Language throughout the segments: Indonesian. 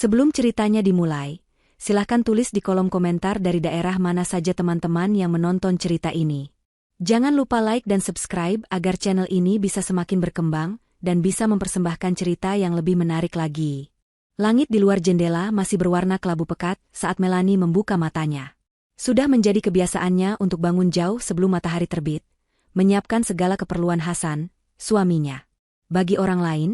Sebelum ceritanya dimulai, silahkan tulis di kolom komentar dari daerah mana saja teman-teman yang menonton cerita ini. Jangan lupa like dan subscribe agar channel ini bisa semakin berkembang dan bisa mempersembahkan cerita yang lebih menarik lagi. Langit di luar jendela masih berwarna kelabu pekat saat Melanie membuka matanya. Sudah menjadi kebiasaannya untuk bangun jauh sebelum matahari terbit, menyiapkan segala keperluan Hasan, suaminya. Bagi orang lain,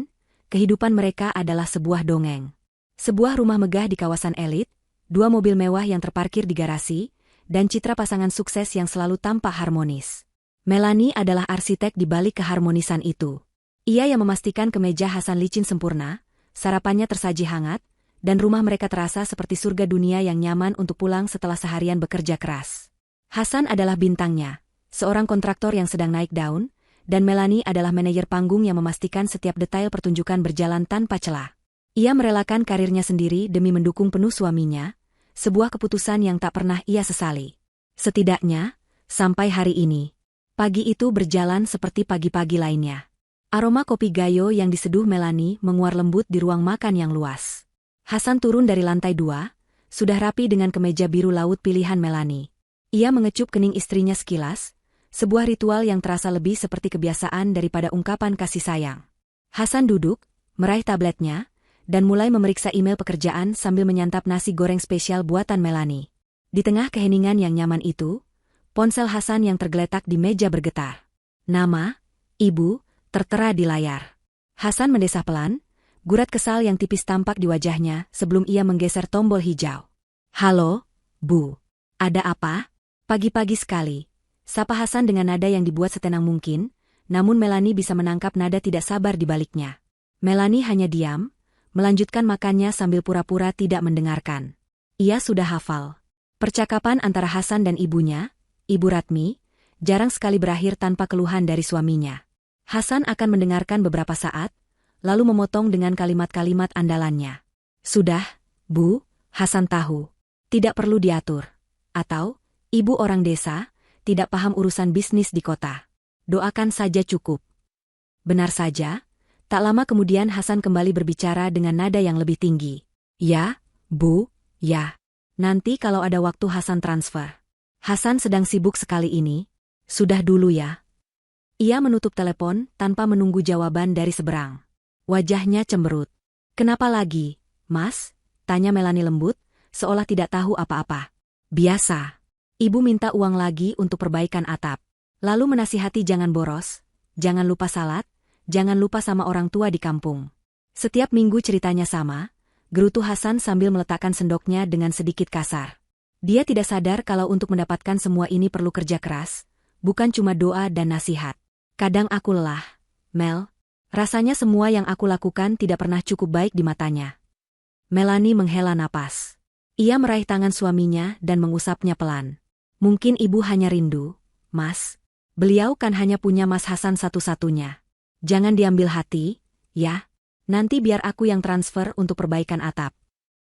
kehidupan mereka adalah sebuah dongeng. Sebuah rumah megah di kawasan elit, 2 mobil mewah yang terparkir di garasi, dan citra pasangan sukses yang selalu tampak harmonis. Melanie adalah arsitek di balik keharmonisan itu. Ia yang memastikan kemeja Hasan licin sempurna, sarapannya tersaji hangat, dan rumah mereka terasa seperti surga dunia yang nyaman untuk pulang setelah seharian bekerja keras. Hasan adalah bintangnya, seorang kontraktor yang sedang naik daun, dan Melanie adalah manajer panggung yang memastikan setiap detail pertunjukan berjalan tanpa celah. Ia merelakan karirnya sendiri demi mendukung penuh suaminya, sebuah keputusan yang tak pernah ia sesali. Setidaknya, sampai hari ini, pagi itu berjalan seperti pagi-pagi lainnya. Aroma kopi gayo yang diseduh Melanie menguar lembut di ruang makan yang luas. Hasan turun dari lantai 2, sudah rapi dengan kemeja biru laut pilihan Melanie. Ia mengecup kening istrinya sekilas, sebuah ritual yang terasa lebih seperti kebiasaan daripada ungkapan kasih sayang. Hasan duduk, meraih tabletnya, dan mulai memeriksa email pekerjaan sambil menyantap nasi goreng spesial buatan Melanie. Di tengah keheningan yang nyaman itu, ponsel Hasan yang tergeletak di meja bergetar. Nama, Ibu, tertera di layar. Hasan mendesah pelan, gurat kesal yang tipis tampak di wajahnya sebelum ia menggeser tombol hijau. Halo, Bu. Ada apa? Pagi-pagi sekali. Sapa Hasan dengan nada yang dibuat setenang mungkin, namun Melanie bisa menangkap nada tidak sabar di baliknya. Melanie hanya diam, melanjutkan makannya sambil pura-pura tidak mendengarkan. Ia sudah hafal. Percakapan antara Hasan dan ibunya, Ibu Ratmi, jarang sekali berakhir tanpa keluhan dari suaminya. Hasan akan mendengarkan beberapa saat, lalu memotong dengan kalimat-kalimat andalannya. Sudah, Bu, Hasan tahu. Tidak perlu diatur. Atau, Ibu orang desa, tidak paham urusan bisnis di kota. Doakan saja cukup. Benar saja. Tak lama kemudian Hasan kembali berbicara dengan nada yang lebih tinggi. Ya, Bu, ya. Nanti kalau ada waktu Hasan transfer. Hasan sedang sibuk sekali ini. Sudah dulu ya. Ia menutup telepon tanpa menunggu jawaban dari seberang. Wajahnya cemberut. Kenapa lagi, Mas? Tanya Melanie lembut, seolah tidak tahu apa-apa. Biasa. Ibu minta uang lagi untuk perbaikan atap. Lalu menasihati jangan boros, jangan lupa salat, jangan lupa sama orang tua di kampung. Setiap minggu ceritanya sama, gerutu Hasan sambil meletakkan sendoknya dengan sedikit kasar. Dia tidak sadar kalau untuk mendapatkan semua ini perlu kerja keras, bukan cuma doa dan nasihat. Kadang aku lelah, Mel. Rasanya semua yang aku lakukan tidak pernah cukup baik di matanya. Melanie menghela napas. Ia meraih tangan suaminya dan mengusapnya pelan. Mungkin ibu hanya rindu, Mas. Beliau kan hanya punya Mas Hasan satu-satunya. Jangan diambil hati, ya. Nanti biar aku yang transfer untuk perbaikan atap.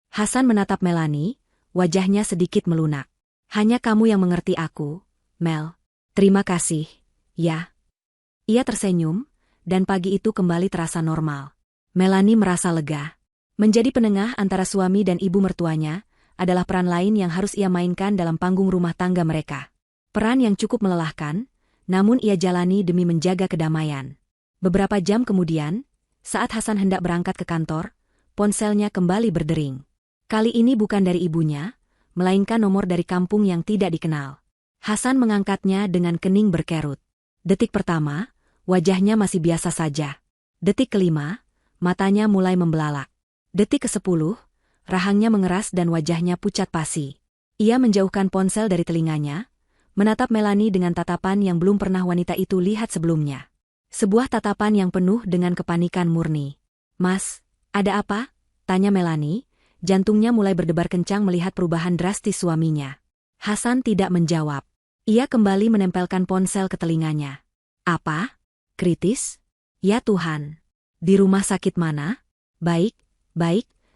Hasan menatap Melanie, wajahnya sedikit melunak. Hanya kamu yang mengerti aku, Mel. Terima kasih, ya. Ia tersenyum, dan pagi itu kembali terasa normal. Melanie merasa lega. Menjadi penengah antara suami dan ibu mertuanya adalah peran lain yang harus ia mainkan dalam panggung rumah tangga mereka. Peran yang cukup melelahkan, namun ia jalani demi menjaga kedamaian. Beberapa jam kemudian, saat Hasan hendak berangkat ke kantor, ponselnya kembali berdering. Kali ini bukan dari ibunya, melainkan nomor dari kampung yang tidak dikenal. Hasan mengangkatnya dengan kening berkerut. Detik pertama, wajahnya masih biasa saja. Detik kelima, matanya mulai membelalak. Detik ke-10, rahangnya mengeras dan wajahnya pucat pasi. Ia menjauhkan ponsel dari telinganya, menatap Melanie dengan tatapan yang belum pernah wanita itu lihat sebelumnya. Sebuah tatapan yang penuh dengan kepanikan murni. Mas, ada apa? Tanya Melanie, jantungnya mulai berdebar kencang melihat perubahan drastis suaminya. Hasan tidak menjawab. Ia kembali menempelkan ponsel ke telinganya. Apa? Kritis? Ya Tuhan. Di rumah sakit mana? Baik,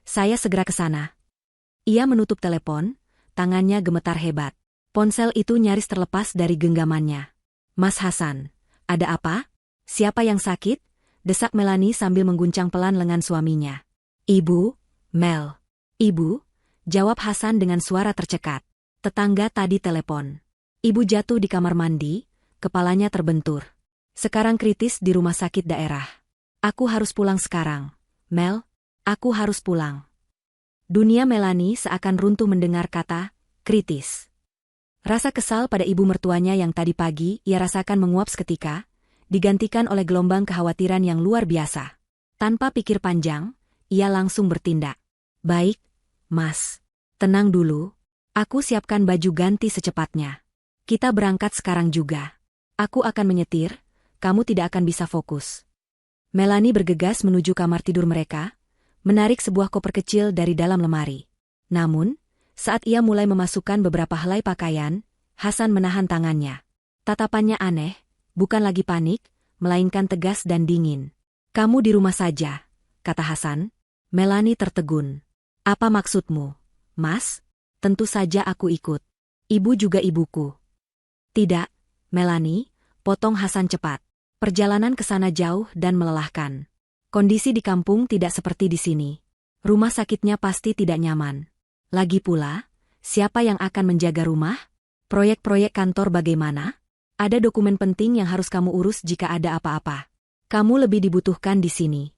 saya segera ke sana. Ia menutup telepon, tangannya gemetar hebat. Ponsel itu nyaris terlepas dari genggamannya. Mas Hasan, ada apa? Siapa yang sakit? Desak Melanie sambil mengguncang pelan lengan suaminya. Ibu, Mel. Ibu, jawab Hasan dengan suara tercekat. Tetangga tadi telepon. Ibu jatuh di kamar mandi, kepalanya terbentur. Sekarang kritis di rumah sakit daerah. Aku harus pulang sekarang. Mel, aku harus pulang. Dunia Melani seakan runtuh mendengar kata kritis. Rasa kesal pada ibu mertuanya yang tadi pagi ia rasakan menguap seketika, digantikan oleh gelombang kekhawatiran yang luar biasa. Tanpa pikir panjang, ia langsung bertindak. Baik, Mas. Tenang dulu. Aku siapkan baju ganti secepatnya. Kita berangkat sekarang juga. Aku akan menyetir, kamu tidak akan bisa fokus. Melani bergegas menuju kamar tidur mereka, menarik sebuah koper kecil dari dalam lemari. Namun, saat ia mulai memasukkan beberapa helai pakaian, Hasan menahan tangannya. Tatapannya aneh, bukan lagi panik, melainkan tegas dan dingin. Kamu di rumah saja, kata Hasan. Melani tertegun. Apa maksudmu, Mas? Tentu saja aku ikut. Ibu juga ibuku. Tidak, Melani, potong Hasan cepat. Perjalanan ke sana jauh dan melelahkan. Kondisi di kampung tidak seperti di sini. Rumah sakitnya pasti tidak nyaman. Lagi pula, siapa yang akan menjaga rumah? Proyek-proyek kantor bagaimana? Ada dokumen penting yang harus kamu urus jika ada apa-apa. Kamu lebih dibutuhkan di sini.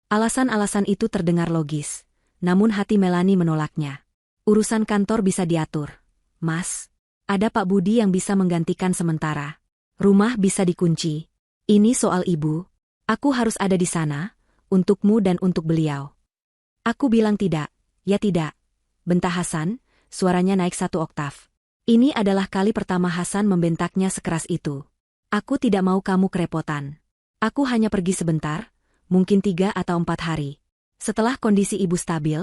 Alasan-alasan itu terdengar logis, namun hati Melani menolaknya. Urusan kantor bisa diatur. Mas, ada Pak Budi yang bisa menggantikan sementara. Rumah bisa dikunci. Ini soal ibu. Aku harus ada di sana, untukmu dan untuk beliau. Aku bilang tidak, ya tidak. Bentak Hasan, suaranya naik 1 oktav. Ini adalah kali pertama Hasan membentaknya sekeras itu. Aku tidak mau kamu kerepotan. Aku hanya pergi sebentar, mungkin 3 atau 4 hari. Setelah kondisi ibu stabil,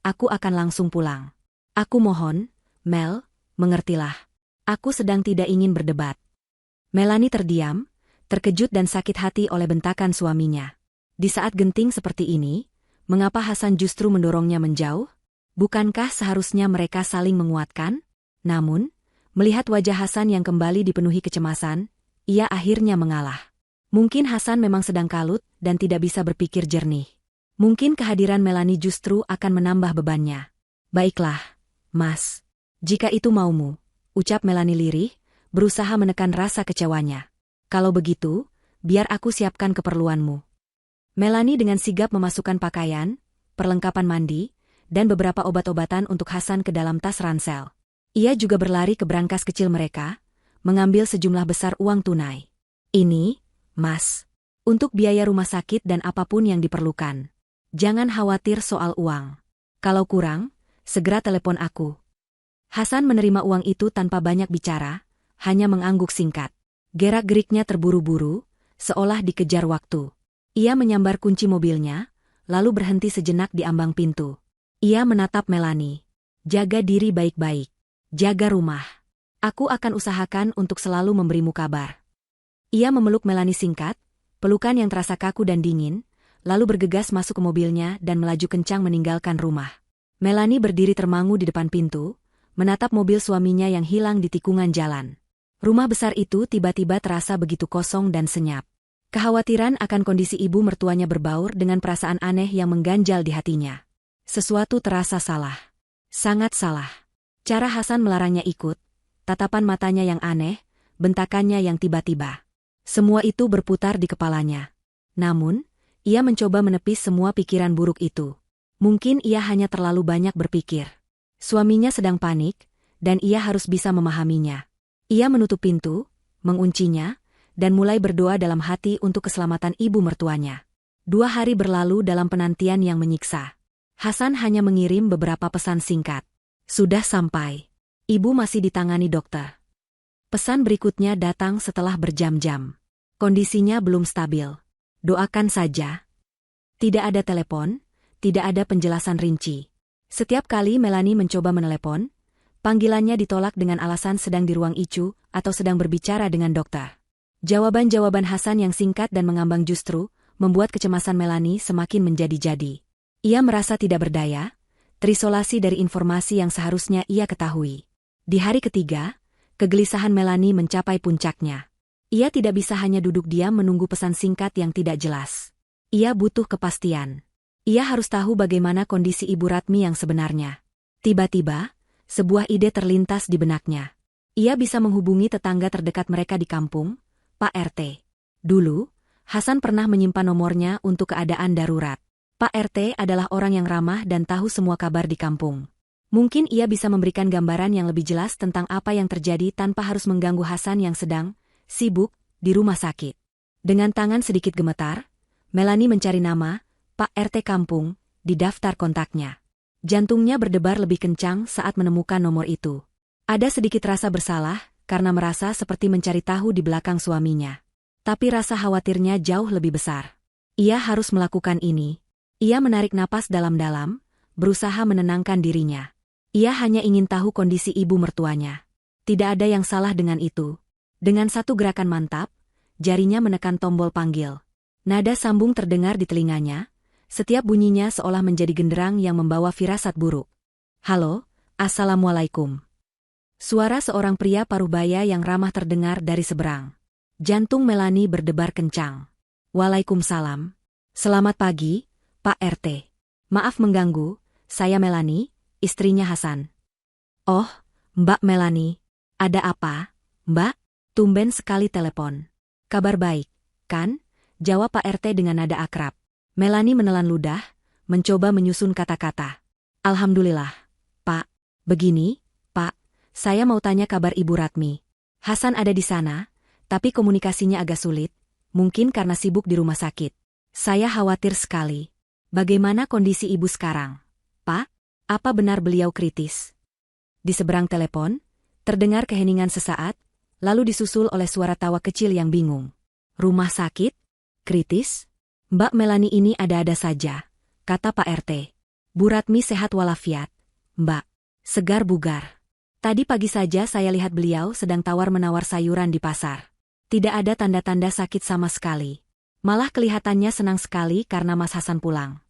aku akan langsung pulang. Aku mohon, Mel, mengertilah. Aku sedang tidak ingin berdebat. Melani terdiam, terkejut dan sakit hati oleh bentakan suaminya. Di saat genting seperti ini, mengapa Hasan justru mendorongnya menjauh? Bukankah seharusnya mereka saling menguatkan? Namun, melihat wajah Hasan yang kembali dipenuhi kecemasan, ia akhirnya mengalah. Mungkin Hasan memang sedang kalut dan tidak bisa berpikir jernih. Mungkin kehadiran Melani justru akan menambah bebannya. Baiklah, Mas. Jika itu maumu, ucap Melani lirih, berusaha menekan rasa kecewanya. Kalau begitu, biar aku siapkan keperluanmu. Melani dengan sigap memasukkan pakaian, perlengkapan mandi, dan beberapa obat-obatan untuk Hasan ke dalam tas ransel. Ia juga berlari ke brankas kecil mereka, mengambil sejumlah besar uang tunai. Ini, Mas, untuk biaya rumah sakit dan apapun yang diperlukan. Jangan khawatir soal uang. Kalau kurang, segera telepon aku. Hasan menerima uang itu tanpa banyak bicara, hanya mengangguk singkat. Gerak-geriknya terburu-buru, seolah dikejar waktu. Ia menyambar kunci mobilnya, lalu berhenti sejenak di ambang pintu. Ia menatap Melani. Jaga diri baik-baik. Jaga rumah. Aku akan usahakan untuk selalu memberimu kabar. Ia memeluk Melani singkat, pelukan yang terasa kaku dan dingin, lalu bergegas masuk ke mobilnya dan melaju kencang meninggalkan rumah. Melani berdiri termangu di depan pintu, menatap mobil suaminya yang hilang di tikungan jalan. Rumah besar itu tiba-tiba terasa begitu kosong dan senyap. Kekhawatiran akan kondisi ibu mertuanya berbaur dengan perasaan aneh yang mengganjal di hatinya. Sesuatu terasa salah. Sangat salah. Cara Hasan melarangnya ikut, tatapan matanya yang aneh, bentakannya yang tiba-tiba. Semua itu berputar di kepalanya. Namun, ia mencoba menepis semua pikiran buruk itu. Mungkin ia hanya terlalu banyak berpikir. Suaminya sedang panik, dan ia harus bisa memahaminya. Ia menutup pintu, menguncinya, dan mulai berdoa dalam hati untuk keselamatan ibu mertuanya. 2 hari berlalu dalam penantian yang menyiksa. Hasan hanya mengirim beberapa pesan singkat. Sudah sampai. Ibu masih ditangani dokter. Pesan berikutnya datang setelah berjam-jam. Kondisinya belum stabil. Doakan saja. Tidak ada telepon, tidak ada penjelasan rinci. Setiap kali Melani mencoba menelepon, panggilannya ditolak dengan alasan sedang di ruang ICU atau sedang berbicara dengan dokter. Jawaban-jawaban Hasan yang singkat dan mengambang justru membuat kecemasan Melani semakin menjadi-jadi. Ia merasa tidak berdaya, terisolasi dari informasi yang seharusnya ia ketahui. Di hari ketiga, kegelisahan Melani mencapai puncaknya. Ia tidak bisa hanya duduk diam menunggu pesan singkat yang tidak jelas. Ia butuh kepastian. Ia harus tahu bagaimana kondisi Ibu Ratmi yang sebenarnya. Tiba-tiba, sebuah ide terlintas di benaknya. Ia bisa menghubungi tetangga terdekat mereka di kampung, Pak RT. Dulu, Hasan pernah menyimpan nomornya untuk keadaan darurat. Pak RT adalah orang yang ramah dan tahu semua kabar di kampung. Mungkin ia bisa memberikan gambaran yang lebih jelas tentang apa yang terjadi tanpa harus mengganggu Hasan yang sedang sibuk di rumah sakit. Dengan tangan sedikit gemetar, Melani mencari nama Pak RT kampung di daftar kontaknya. Jantungnya berdebar lebih kencang saat menemukan nomor itu. Ada sedikit rasa bersalah karena merasa seperti mencari tahu di belakang suaminya. Tapi rasa khawatirnya jauh lebih besar. Ia harus melakukan ini. Ia menarik napas dalam-dalam, berusaha menenangkan dirinya. Ia hanya ingin tahu kondisi ibu mertuanya. Tidak ada yang salah dengan itu. Dengan satu gerakan mantap, jarinya menekan tombol panggil. Nada sambung terdengar di telinganya. Setiap bunyinya seolah menjadi genderang yang membawa firasat buruk. Halo, Assalamualaikum. Suara seorang pria parubaya yang ramah terdengar dari seberang. Jantung Melani berdebar kencang. Waalaikumsalam. Selamat pagi, Pak RT. Maaf mengganggu, saya Melani, istrinya Hasan. Oh, Mbak Melani. Ada apa, Mbak? Tumben sekali telepon. Kabar baik, kan? Jawab Pak RT dengan nada akrab. Melani menelan ludah, mencoba menyusun kata-kata. Alhamdulillah, Pak. Begini, Pak, saya mau tanya kabar Ibu Ratmi. Hasan ada di sana, tapi komunikasinya agak sulit, mungkin karena sibuk di rumah sakit. Saya khawatir sekali. Bagaimana kondisi ibu sekarang? Pak, apa benar beliau kritis? Di seberang telepon, terdengar keheningan sesaat, lalu disusul oleh suara tawa kecil yang bingung. Rumah sakit? Kritis? Mbak Melani ini ada-ada saja, kata Pak RT. Bu Ratmi sehat walafiat, Mbak. Segar bugar. Tadi pagi saja saya lihat beliau sedang tawar-menawar sayuran di pasar. Tidak ada tanda-tanda sakit sama sekali. Malah kelihatannya senang sekali karena Mas Hasan pulang.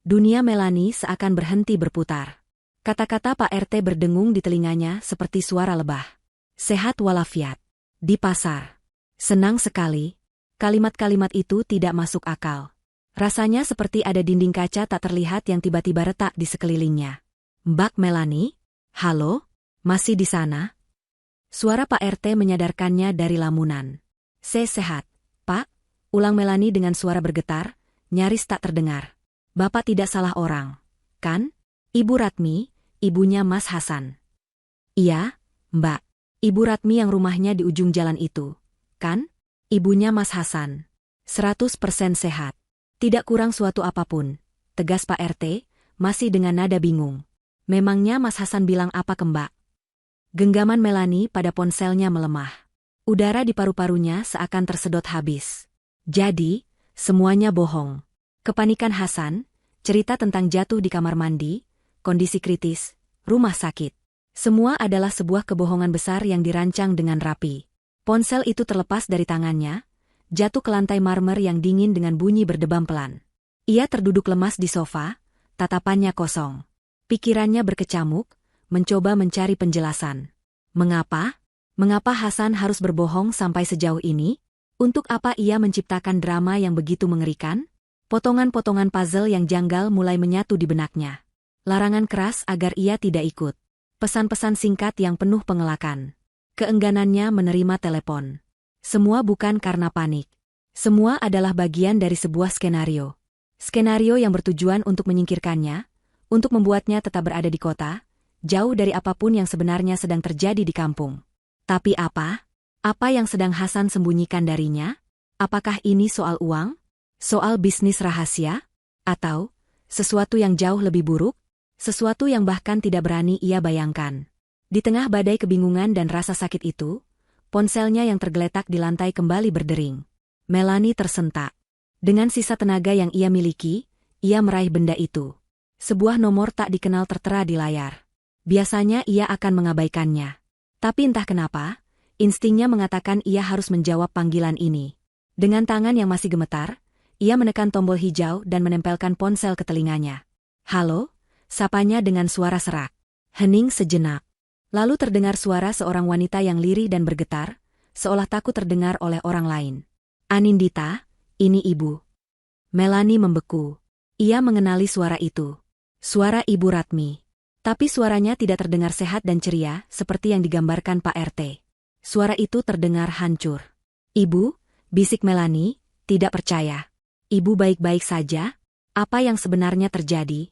Dunia Melani seakan berhenti berputar. Kata-kata Pak RT berdengung di telinganya seperti suara lebah. Sehat walafiat. Di pasar. Senang sekali. Kalimat-kalimat itu tidak masuk akal. Rasanya seperti ada dinding kaca tak terlihat yang tiba-tiba retak di sekelilingnya. Mbak Melani? Halo? Masih di sana? Suara Pak RT menyadarkannya dari lamunan. Saya sehat, Pak. Ulang Melani dengan suara bergetar, nyaris tak terdengar. Bapak tidak salah orang, kan? Ibu Ratmi, ibunya Mas Hasan. Iya, Mbak. Ibu Ratmi yang rumahnya di ujung jalan itu, kan? Ibunya Mas Hasan. 100% sehat. Tidak kurang suatu apapun, tegas Pak RT, masih dengan nada bingung. Memangnya Mas Hasan bilang apa ke Mbak? Genggaman Melani pada ponselnya melemah. Udara di paru-parunya seakan tersedot habis. Jadi, semuanya bohong. Kepanikan Hasan, cerita tentang jatuh di kamar mandi, kondisi kritis, rumah sakit. Semua adalah sebuah kebohongan besar yang dirancang dengan rapi. Ponsel itu terlepas dari tangannya, jatuh ke lantai marmer yang dingin dengan bunyi berdebam pelan. Ia terduduk lemas di sofa, tatapannya kosong. Pikirannya berkecamuk, mencoba mencari penjelasan. Mengapa? Mengapa Hasan harus berbohong sampai sejauh ini? Untuk apa ia menciptakan drama yang begitu mengerikan? Potongan-potongan puzzle yang janggal mulai menyatu di benaknya. Larangan keras agar ia tidak ikut. Pesan-pesan singkat yang penuh pengelakan. Keengganannya menerima telepon. Semua bukan karena panik. Semua adalah bagian dari sebuah skenario. Skenario yang bertujuan untuk menyingkirkannya, untuk membuatnya tetap berada di kota, jauh dari apapun yang sebenarnya sedang terjadi di kampung. Tapi apa? Apa yang sedang Hasan sembunyikan darinya? Apakah ini soal uang? Soal bisnis rahasia? Atau sesuatu yang jauh lebih buruk? Sesuatu yang bahkan tidak berani ia bayangkan. Di tengah badai kebingungan dan rasa sakit itu, ponselnya yang tergeletak di lantai kembali berdering. Melani tersentak. Dengan sisa tenaga yang ia miliki, ia meraih benda itu. Sebuah nomor tak dikenal tertera di layar. Biasanya ia akan mengabaikannya. Tapi entah kenapa, instingnya mengatakan ia harus menjawab panggilan ini. Dengan tangan yang masih gemetar, ia menekan tombol hijau dan menempelkan ponsel ke telinganya. Halo? Sapanya dengan suara serak. Hening sejenak. Lalu terdengar suara seorang wanita yang lirih dan bergetar, seolah takut terdengar oleh orang lain. Anindita, ini ibu. Melani membeku. Ia mengenali suara itu. Suara Ibu Ratmi. Tapi suaranya tidak terdengar sehat dan ceria seperti yang digambarkan Pak RT. Suara itu terdengar hancur. "Ibu," bisik Melani, tidak percaya. "Ibu baik-baik saja? Apa yang sebenarnya terjadi?"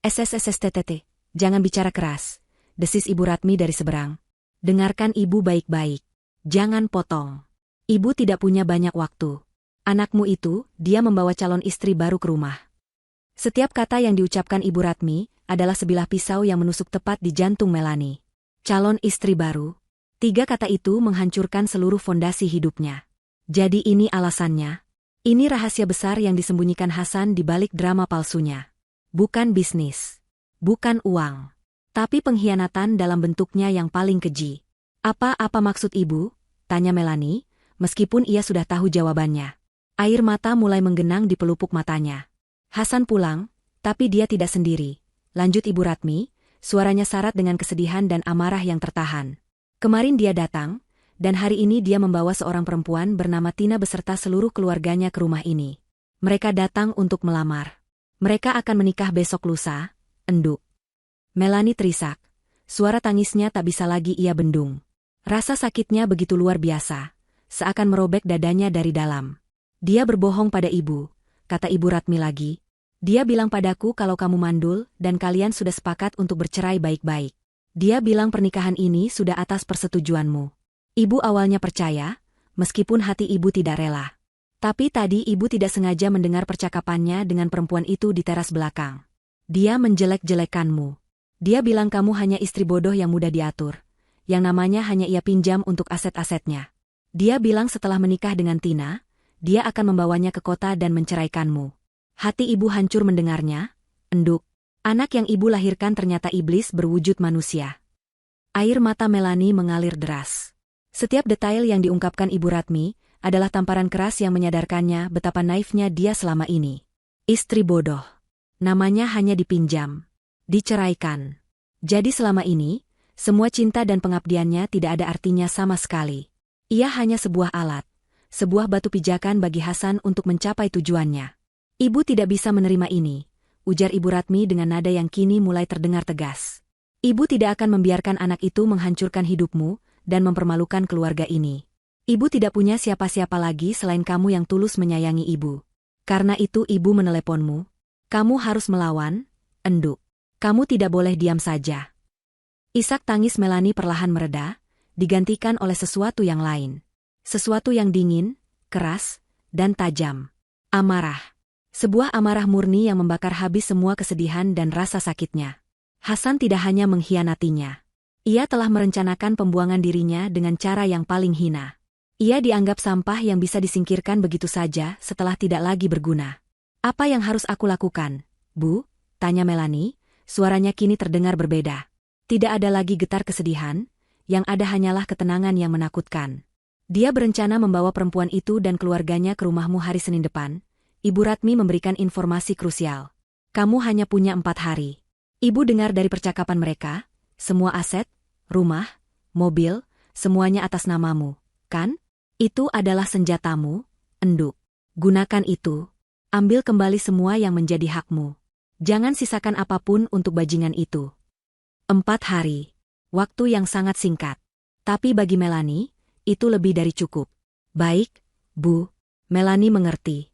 "SSSSTTT, jangan bicara keras," desis Ibu Ratmi dari seberang. "Dengarkan Ibu baik-baik. Jangan potong. Ibu tidak punya banyak waktu. Anakmu itu, dia membawa calon istri baru ke rumah." Setiap kata yang diucapkan Ibu Ratmi adalah sebilah pisau yang menusuk tepat di jantung Melani. Calon istri baru. 3 kata itu menghancurkan seluruh fondasi hidupnya. Jadi ini alasannya. Ini rahasia besar yang disembunyikan Hasan di balik drama palsunya. Bukan bisnis. Bukan uang. Tapi pengkhianatan dalam bentuknya yang paling keji. Apa maksud Ibu?" tanya Melani, meskipun ia sudah tahu jawabannya. Air mata mulai menggenang di pelupuk matanya. "Hasan pulang, tapi dia tidak sendiri," lanjut Ibu Ratmi, suaranya syarat dengan kesedihan dan amarah yang tertahan. "Kemarin dia datang, dan hari ini dia membawa seorang perempuan bernama Tina beserta seluruh keluarganya ke rumah ini. Mereka datang untuk melamar. Mereka akan menikah besok lusa." Enduk. Melani terisak. Suara tangisnya tak bisa lagi ia bendung. Rasa sakitnya begitu luar biasa, seakan merobek dadanya dari dalam. "Dia berbohong pada Ibu," kata Ibu Ratmi lagi. "Dia bilang padaku kalau kamu mandul dan kalian sudah sepakat untuk bercerai baik-baik. Dia bilang pernikahan ini sudah atas persetujuanmu." Ibu awalnya percaya, meskipun hati Ibu tidak rela. Tapi tadi Ibu tidak sengaja mendengar percakapannya dengan perempuan itu di teras belakang. "Dia menjelek-jelekanmu. Dia bilang kamu hanya istri bodoh yang mudah diatur, yang namanya hanya ia pinjam untuk aset-asetnya. Dia bilang setelah menikah dengan Tina, dia akan membawanya ke kota dan menceraikanmu." Hati Ibu hancur mendengarnya. Enduk. Anak yang Ibu lahirkan ternyata iblis berwujud manusia. Air mata Melani mengalir deras. Setiap detail yang diungkapkan Ibu Ratmi adalah tamparan keras yang menyadarkannya betapa naifnya dia selama ini. Istri bodoh. Namanya hanya dipinjam. Diceraikan. Jadi selama ini, semua cinta dan pengabdiannya tidak ada artinya sama sekali. Ia hanya sebuah alat, sebuah batu pijakan bagi Hasan untuk mencapai tujuannya. "Ibu tidak bisa menerima ini," ujar Ibu Ratmi dengan nada yang kini mulai terdengar tegas. "Ibu tidak akan membiarkan anak itu menghancurkan hidupmu dan mempermalukan keluarga ini. Ibu tidak punya siapa-siapa lagi selain kamu yang tulus menyayangi Ibu. Karena itu Ibu meneleponmu. Kamu harus melawan." Enduk. "Kamu tidak boleh diam saja." Isak tangis Melani perlahan mereda, digantikan oleh sesuatu yang lain. Sesuatu yang dingin, keras, dan tajam. Amarah. Sebuah amarah murni yang membakar habis semua kesedihan dan rasa sakitnya. Hasan tidak hanya mengkhianatinya. Ia telah merencanakan pembuangan dirinya dengan cara yang paling hina. Ia dianggap sampah yang bisa disingkirkan begitu saja setelah tidak lagi berguna. "Apa yang harus aku lakukan, Bu?" tanya Melani, suaranya kini terdengar berbeda. Tidak ada lagi getar kesedihan, yang ada hanyalah ketenangan yang menakutkan. "Dia berencana membawa perempuan itu dan keluarganya ke rumahmu hari Senin depan." Ibu Ratmi memberikan informasi krusial. "Kamu hanya punya 4 hari. Ibu dengar dari percakapan mereka, semua aset, rumah, mobil, semuanya atas namamu, kan? Itu adalah senjatamu, Enduk. Gunakan itu. Ambil kembali semua yang menjadi hakmu. Jangan sisakan apapun untuk bajingan itu." 4 hari. Waktu yang sangat singkat. Tapi bagi Melani, itu lebih dari cukup. "Baik, Bu." Melani mengerti.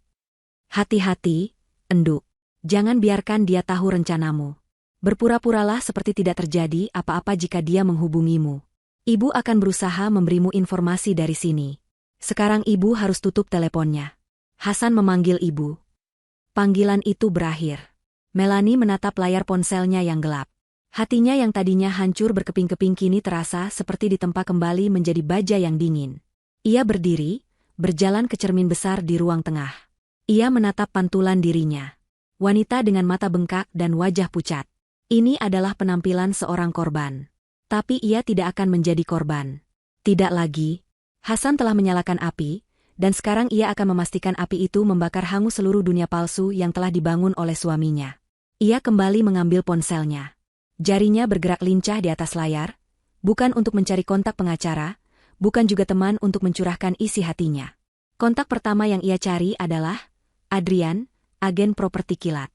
"Hati-hati, Enduk. Jangan biarkan dia tahu rencanamu. Berpura-puralah seperti tidak terjadi apa-apa jika dia menghubungimu. Ibu akan berusaha memberimu informasi dari sini. Sekarang Ibu harus tutup teleponnya." Hasan memanggil Ibu. Panggilan itu berakhir. Melani menatap layar ponselnya yang gelap. Hatinya yang tadinya hancur berkeping-keping kini terasa seperti ditempa kembali menjadi baja yang dingin. Ia berdiri, berjalan ke cermin besar di ruang tengah. Ia menatap pantulan dirinya. Wanita dengan mata bengkak dan wajah pucat. Ini adalah penampilan seorang korban. Tapi ia tidak akan menjadi korban. Tidak lagi. Hasan telah menyalakan api, dan sekarang ia akan memastikan api itu membakar hangus seluruh dunia palsu yang telah dibangun oleh suaminya. Ia kembali mengambil ponselnya. Jarinya bergerak lincah di atas layar, bukan untuk mencari kontak pengacara, bukan juga teman untuk mencurahkan isi hatinya. Kontak pertama yang ia cari adalah Adrian, agen properti kilat.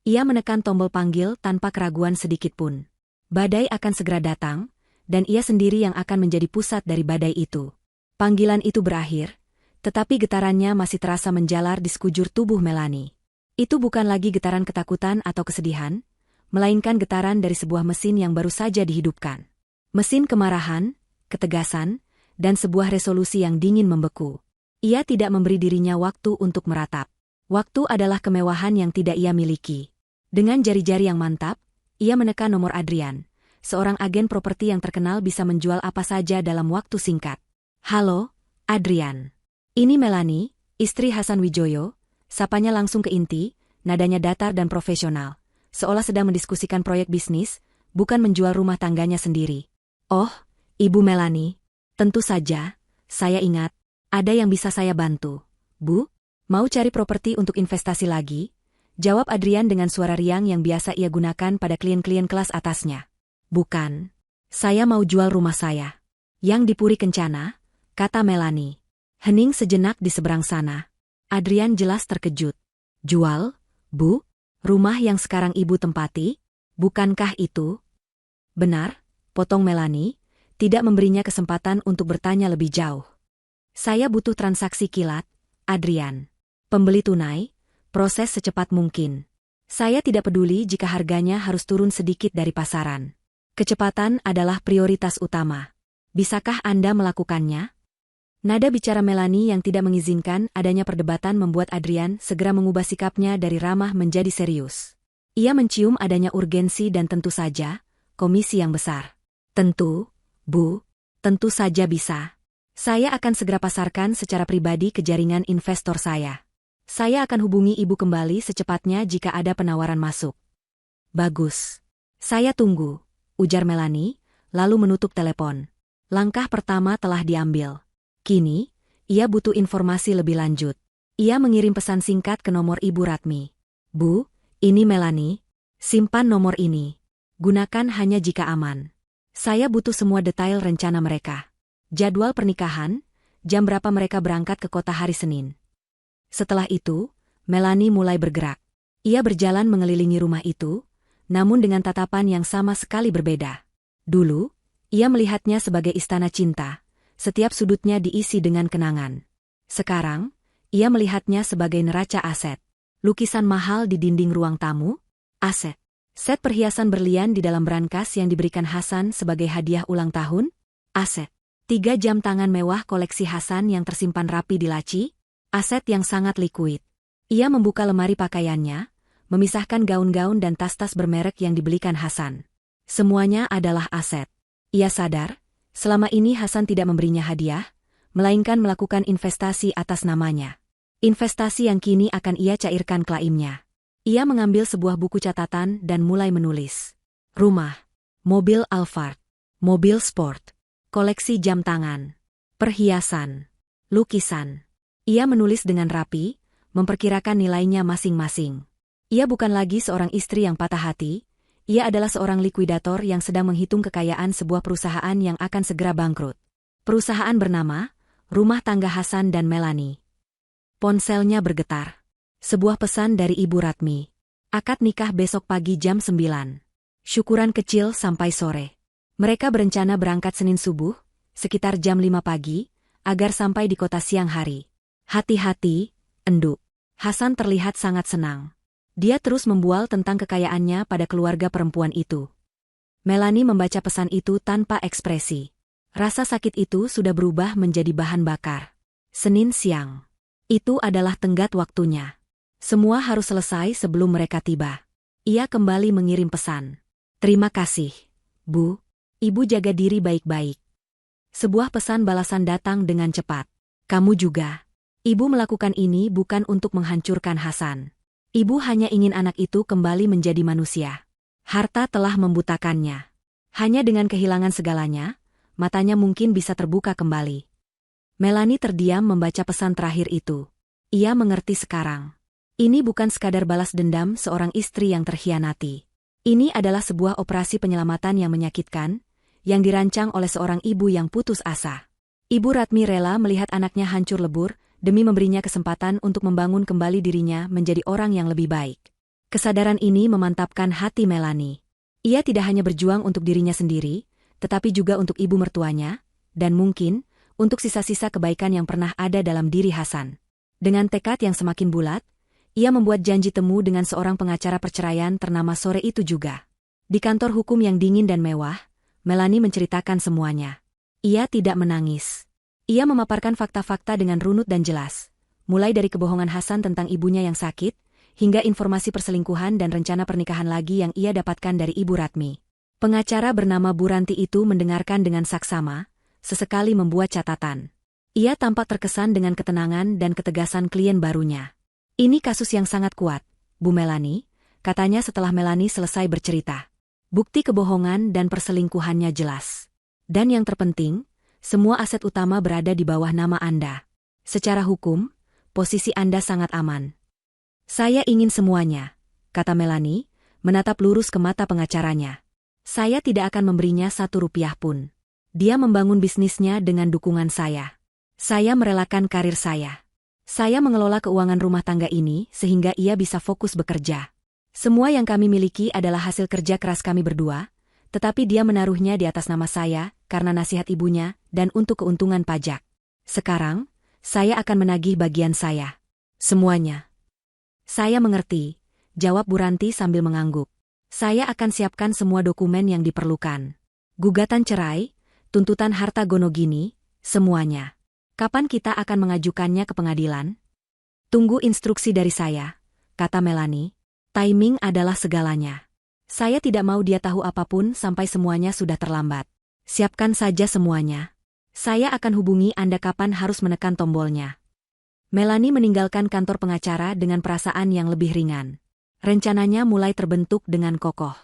Ia menekan tombol panggil tanpa keraguan sedikitpun. Badai akan segera datang, dan ia sendiri yang akan menjadi pusat dari badai itu. Panggilan itu berakhir, tetapi getarannya masih terasa menjalar di sekujur tubuh Melanie. Itu bukan lagi getaran ketakutan atau kesedihan, melainkan getaran dari sebuah mesin yang baru saja dihidupkan. Mesin kemarahan, ketegasan, dan sebuah resolusi yang dingin membeku. Ia tidak memberi dirinya waktu untuk meratap. Waktu adalah kemewahan yang tidak ia miliki. Dengan jari-jari yang mantap, ia menekan nomor Adrian, seorang agen properti yang terkenal bisa menjual apa saja dalam waktu singkat. Halo, Adrian. Ini Melanie, istri Hasan Wijoyo. Sapanya langsung ke inti, nadanya datar dan profesional, seolah sedang mendiskusikan proyek bisnis, bukan menjual rumah tangganya sendiri. Oh, Ibu Melanie. Tentu saja, saya ingat. Ada yang bisa saya bantu. Bu, mau cari properti untuk investasi lagi? Jawab Adrian dengan suara riang yang biasa ia gunakan pada klien-klien kelas atasnya. Bukan. Saya mau jual rumah saya. Yang di Puri Kencana, kata Melanie. Hening sejenak di seberang sana. Adrian jelas terkejut. Jual, Bu? Rumah yang sekarang Ibu tempati? Bukankah itu? Benar, potong Melanie, tidak memberinya kesempatan untuk bertanya lebih jauh. Saya butuh transaksi kilat, Adrian. Pembeli tunai, proses secepat mungkin. Saya tidak peduli jika harganya harus turun sedikit dari pasaran. Kecepatan adalah prioritas utama. Bisakah Anda melakukannya? Nada bicara Melanie yang tidak mengizinkan adanya perdebatan membuat Adrian segera mengubah sikapnya dari ramah menjadi serius. Ia mencium adanya urgensi dan tentu saja, komisi yang besar. Tentu, Bu, tentu saja bisa. Saya akan segera pasarkan secara pribadi ke jaringan investor saya. Saya akan hubungi Ibu kembali secepatnya jika ada penawaran masuk. Bagus. Saya tunggu, ujar Melanie, lalu menutup telepon. Langkah pertama telah diambil. Kini, ia butuh informasi lebih lanjut. Ia mengirim pesan singkat ke nomor Ibu Ratmi. Bu, ini Melanie. Simpan nomor ini. Gunakan hanya jika aman. Saya butuh semua detail rencana mereka. Jadwal pernikahan, jam berapa mereka berangkat ke kota hari Senin. Setelah itu, Melanie mulai bergerak. Ia berjalan mengelilingi rumah itu, namun dengan tatapan yang sama sekali berbeda. Dulu, ia melihatnya sebagai istana cinta. Setiap sudutnya diisi dengan kenangan. Sekarang, ia melihatnya sebagai neraca aset. Lukisan mahal di dinding ruang tamu, aset. Set perhiasan berlian di dalam brankas yang diberikan Hasan sebagai hadiah ulang tahun, aset. 3 jam tangan mewah koleksi Hasan yang tersimpan rapi di laci, aset yang sangat likuid. Ia membuka lemari pakaiannya, memisahkan gaun-gaun dan tas-tas bermerek yang dibelikan Hasan. Semuanya adalah aset. Ia sadar, selama ini Hasan tidak memberinya hadiah, melainkan melakukan investasi atas namanya. Investasi yang kini akan ia cairkan klaimnya. Ia mengambil sebuah buku catatan dan mulai menulis. Rumah, mobil Alphard, mobil sport, koleksi jam tangan, perhiasan, lukisan. Ia menulis dengan rapi, memperkirakan nilainya masing-masing. Ia bukan lagi seorang istri yang patah hati, ia adalah seorang likuidator yang sedang menghitung kekayaan sebuah perusahaan yang akan segera bangkrut. Perusahaan bernama Rumah Tangga Hasan dan Melanie. Ponselnya bergetar. Sebuah pesan dari Ibu Ratmi. Akad nikah besok pagi jam 9. Syukuran kecil sampai sore. Mereka berencana berangkat Senin subuh, sekitar jam 5 pagi, agar sampai di kota siang hari. Hati-hati, Enduk. Hasan terlihat sangat senang. Dia terus membual tentang kekayaannya pada keluarga perempuan itu. Melanie membaca pesan itu tanpa ekspresi. Rasa sakit itu sudah berubah menjadi bahan bakar. Senin siang. Itu adalah tenggat waktunya. Semua harus selesai sebelum mereka tiba. Ia kembali mengirim pesan. Terima kasih, Bu. Ibu jaga diri baik-baik. Sebuah pesan balasan datang dengan cepat. Kamu juga. Ibu melakukan ini bukan untuk menghancurkan Hasan. Ibu hanya ingin anak itu kembali menjadi manusia. Harta telah membutakannya. Hanya dengan kehilangan segalanya, matanya mungkin bisa terbuka kembali. Melanie terdiam membaca pesan terakhir itu. Ia mengerti sekarang. Ini bukan sekadar balas dendam seorang istri yang terkhianati. Ini adalah sebuah operasi penyelamatan yang menyakitkan, yang dirancang oleh seorang ibu yang putus asa. Ibu Ratmi rela melihat anaknya hancur lebur, demi memberinya kesempatan untuk membangun kembali dirinya menjadi orang yang lebih baik. Kesadaran ini memantapkan hati Melanie. Ia tidak hanya berjuang untuk dirinya sendiri, tetapi juga untuk ibu mertuanya, dan mungkin, untuk sisa-sisa kebaikan yang pernah ada dalam diri Hasan. Dengan tekad yang semakin bulat, ia membuat janji temu dengan seorang pengacara perceraian ternama sore itu juga. Di kantor hukum yang dingin dan mewah, Melanie menceritakan semuanya. Ia tidak menangis. Ia memaparkan fakta-fakta dengan runut dan jelas, mulai dari kebohongan Hasan tentang ibunya yang sakit, hingga informasi perselingkuhan dan rencana pernikahan lagi yang ia dapatkan dari Ibu Ratmi. Pengacara bernama Bu Ranti itu mendengarkan dengan saksama, sesekali membuat catatan. Ia tampak terkesan dengan ketenangan dan ketegasan klien barunya. Ini kasus yang sangat kuat, Bu Melanie, katanya setelah Melanie selesai bercerita. Bukti kebohongan dan perselingkuhannya jelas. Dan yang terpenting, semua aset utama berada di bawah nama Anda. Secara hukum, posisi Anda sangat aman. Saya ingin semuanya, kata Melanie, menatap lurus ke mata pengacaranya. Saya tidak akan memberinya 1 rupiah pun. Dia membangun bisnisnya dengan dukungan saya. Saya merelakan karir saya. Saya mengelola keuangan rumah tangga ini sehingga ia bisa fokus bekerja. Semua yang kami miliki adalah hasil kerja keras kami berdua, tetapi dia menaruhnya di atas nama saya karena nasihat ibunya dan untuk keuntungan pajak. Sekarang, saya akan menagih bagian saya. Semuanya. Saya mengerti, jawab Bu Ranti sambil mengangguk. Saya akan siapkan semua dokumen yang diperlukan. Gugatan cerai, tuntutan harta gonogini, semuanya. Kapan kita akan mengajukannya ke pengadilan? Tunggu instruksi dari saya, kata Melanie. Timing adalah segalanya. Saya tidak mau dia tahu apapun sampai semuanya sudah terlambat. Siapkan saja semuanya. Saya akan hubungi Anda kapan harus menekan tombolnya. Melanie meninggalkan kantor pengacara dengan perasaan yang lebih ringan. Rencananya mulai terbentuk dengan kokoh.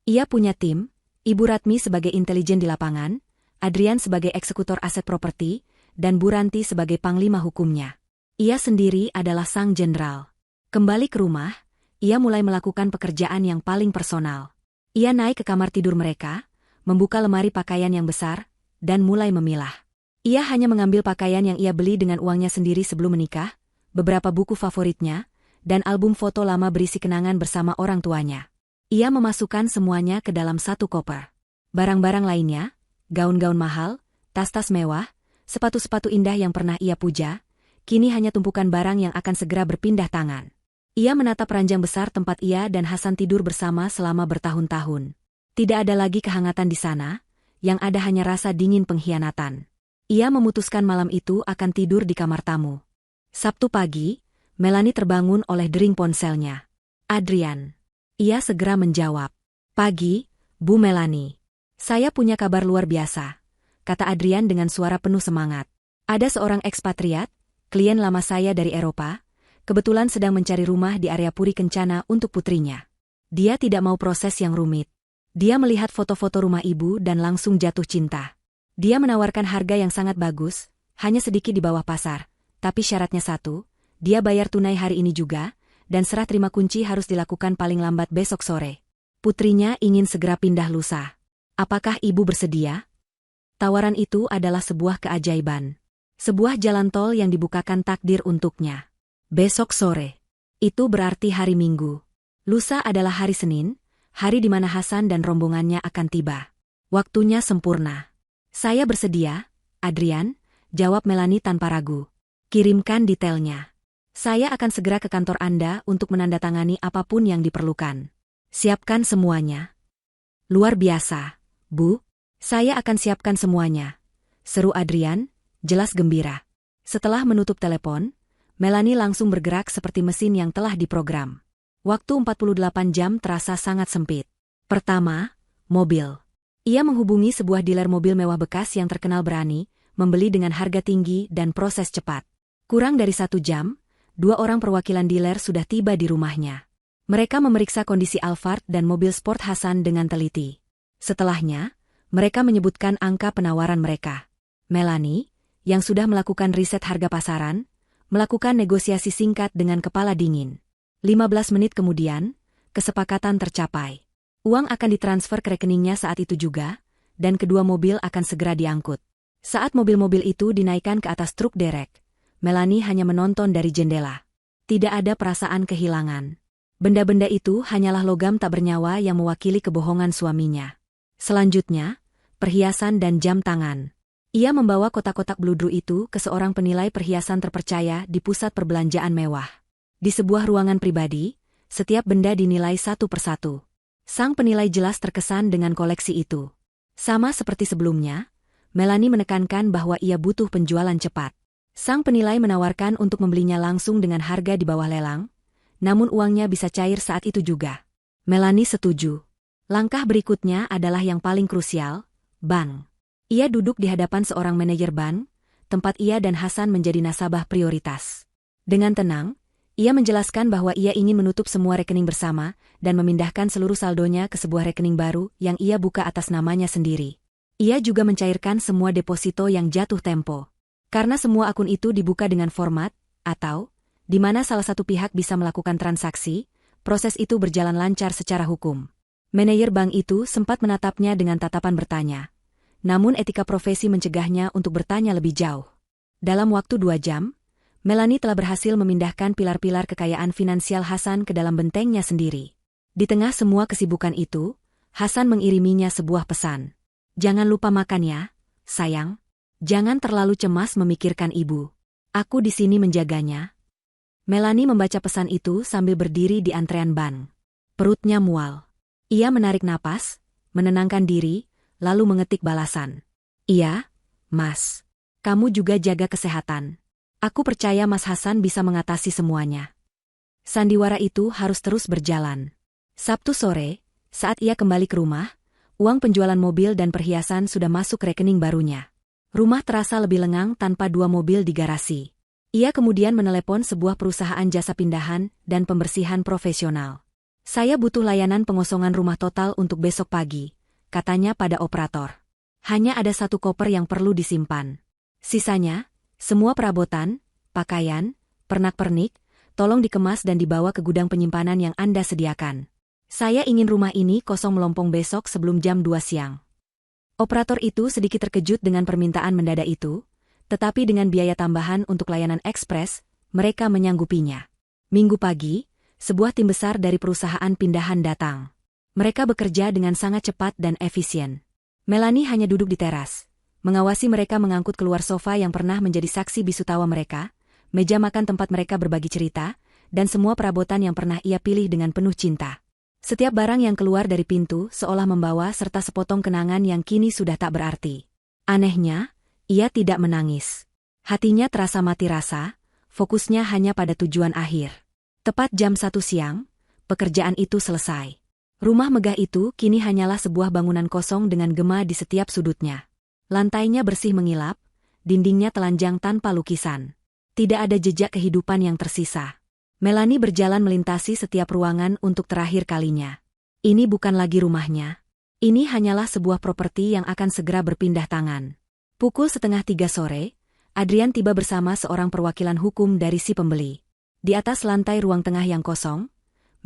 Ia punya tim, Ibu Ratmi sebagai intelijen di lapangan, Adrian sebagai eksekutor aset properti, dan Bu Ranti sebagai panglima hukumnya. Ia sendiri adalah sang jenderal. Kembali ke rumah, ia mulai melakukan pekerjaan yang paling personal. Ia naik ke kamar tidur mereka, membuka lemari pakaian yang besar, dan mulai memilah. Ia hanya mengambil pakaian yang ia beli dengan uangnya sendiri sebelum menikah, beberapa buku favoritnya, dan album foto lama berisi kenangan bersama orang tuanya. Ia memasukkan semuanya ke dalam 1 koper. Barang-barang lainnya, gaun-gaun mahal, tas-tas mewah, sepatu-sepatu indah yang pernah ia puja, kini hanya tumpukan barang yang akan segera berpindah tangan. Ia menatap ranjang besar tempat ia dan Hasan tidur bersama selama bertahun-tahun. Tidak ada lagi kehangatan di sana, yang ada hanya rasa dingin pengkhianatan. Ia memutuskan malam itu akan tidur di kamar tamu. Sabtu pagi, Melanie terbangun oleh dering ponselnya. Adrian. Ia segera menjawab. Pagi, Bu Melanie. Saya punya kabar luar biasa, kata Adrian dengan suara penuh semangat. Ada seorang ekspatriat, klien lama saya dari Eropa, kebetulan sedang mencari rumah di area Puri Kencana untuk putrinya. Dia tidak mau proses yang rumit. Dia melihat foto-foto rumah ibu dan langsung jatuh cinta. Dia menawarkan harga yang sangat bagus, hanya sedikit di bawah pasar, tapi syaratnya 1, dia bayar tunai hari ini juga, dan serah terima kunci harus dilakukan paling lambat besok sore. Putrinya ingin segera pindah lusa. Apakah ibu bersedia? Tawaran itu adalah sebuah keajaiban. Sebuah jalan tol yang dibukakan takdir untuknya. Besok sore. Itu berarti hari Minggu. Lusa adalah hari Senin, hari di mana Hasan dan rombongannya akan tiba. Waktunya sempurna. Saya bersedia, Adrian, jawab Melanie tanpa ragu. Kirimkan detailnya. Saya akan segera ke kantor Anda untuk menandatangani apapun yang diperlukan. Siapkan semuanya. Luar biasa, Bu. Saya akan siapkan semuanya, seru Adrian, jelas gembira. Setelah menutup telepon, Melanie langsung bergerak seperti mesin yang telah diprogram. Waktu 48 jam terasa sangat sempit. Pertama, mobil. Ia menghubungi sebuah dealer mobil mewah bekas yang terkenal berani, membeli dengan harga tinggi dan proses cepat. Kurang dari 1 jam, 2 orang perwakilan dealer sudah tiba di rumahnya. Mereka memeriksa kondisi Alphard dan mobil sport Hasan dengan teliti. Setelahnya, mereka menyebutkan angka penawaran mereka. Melanie, yang sudah melakukan riset harga pasaran, melakukan negosiasi singkat dengan kepala dingin. 15 menit kemudian, kesepakatan tercapai. Uang akan ditransfer ke rekeningnya saat itu juga, dan kedua mobil akan segera diangkut. Saat mobil-mobil itu dinaikkan ke atas truk derek, Melanie hanya menonton dari jendela. Tidak ada perasaan kehilangan. Benda-benda itu hanyalah logam tak bernyawa yang mewakili kebohongan suaminya. Selanjutnya, perhiasan dan jam tangan. Ia membawa kotak-kotak bludru itu ke seorang penilai perhiasan terpercaya di pusat perbelanjaan mewah. Di sebuah ruangan pribadi, setiap benda dinilai satu persatu. Sang penilai jelas terkesan dengan koleksi itu. Sama seperti sebelumnya, Melanie menekankan bahwa ia butuh penjualan cepat. Sang penilai menawarkan untuk membelinya langsung dengan harga di bawah lelang, namun uangnya bisa cair saat itu juga. Melanie setuju. Langkah berikutnya adalah yang paling krusial, bank. Ia duduk di hadapan seorang manajer bank, tempat ia dan Hasan menjadi nasabah prioritas. Dengan tenang, ia menjelaskan bahwa ia ingin menutup semua rekening bersama dan memindahkan seluruh saldonya ke sebuah rekening baru yang ia buka atas namanya sendiri. Ia juga mencairkan semua deposito yang jatuh tempo. Karena semua akun itu dibuka dengan format, atau, di mana salah satu pihak bisa melakukan transaksi, proses itu berjalan lancar secara hukum. Manajer bank itu sempat menatapnya dengan tatapan bertanya. Namun etika profesi mencegahnya untuk bertanya lebih jauh. Dalam waktu 2 jam, Melanie telah berhasil memindahkan pilar-pilar kekayaan finansial Hasan ke dalam bentengnya sendiri. Di tengah semua kesibukan itu, Hasan mengiriminya sebuah pesan. Jangan lupa makan ya, sayang. Jangan terlalu cemas memikirkan ibu. Aku di sini menjaganya. Melanie membaca pesan itu sambil berdiri di antrean bank. Perutnya mual. Ia menarik napas, menenangkan diri, lalu mengetik balasan. Iya, Mas. Kamu juga jaga kesehatan. Aku percaya Mas Hasan bisa mengatasi semuanya. Sandiwara itu harus terus berjalan. Sabtu sore, saat ia kembali ke rumah, uang penjualan mobil dan perhiasan sudah masuk rekening barunya. Rumah terasa lebih lengang tanpa 2 mobil di garasi. Ia kemudian menelepon sebuah perusahaan jasa pindahan dan pembersihan profesional. Saya butuh layanan pengosongan rumah total untuk besok pagi, katanya pada operator. Hanya ada 1 koper yang perlu disimpan. Sisanya, semua perabotan, pakaian, pernak-pernik, tolong dikemas dan dibawa ke gudang penyimpanan yang Anda sediakan. Saya ingin rumah ini kosong melompong besok sebelum jam 2 siang. Operator itu sedikit terkejut dengan permintaan mendadak itu, tetapi dengan biaya tambahan untuk layanan ekspres, mereka menyanggupinya. Minggu pagi, sebuah tim besar dari perusahaan pindahan datang. Mereka bekerja dengan sangat cepat dan efisien. Melanie hanya duduk di teras, mengawasi mereka mengangkut keluar sofa yang pernah menjadi saksi bisu tawa mereka, meja makan tempat mereka berbagi cerita, dan semua perabotan yang pernah ia pilih dengan penuh cinta. Setiap barang yang keluar dari pintu seolah membawa serta sepotong kenangan yang kini sudah tak berarti. Anehnya, ia tidak menangis. Hatinya terasa mati rasa, fokusnya hanya pada tujuan akhir. Tepat jam 1 siang, pekerjaan itu selesai. Rumah megah itu kini hanyalah sebuah bangunan kosong dengan gema di setiap sudutnya. Lantainya bersih mengilap, dindingnya telanjang tanpa lukisan. Tidak ada jejak kehidupan yang tersisa. Melanie berjalan melintasi setiap ruangan untuk terakhir kalinya. Ini bukan lagi rumahnya. Ini hanyalah sebuah properti yang akan segera berpindah tangan. Pukul 2:30 sore, Adrian tiba bersama seorang perwakilan hukum dari si pembeli. Di atas lantai ruang tengah yang kosong,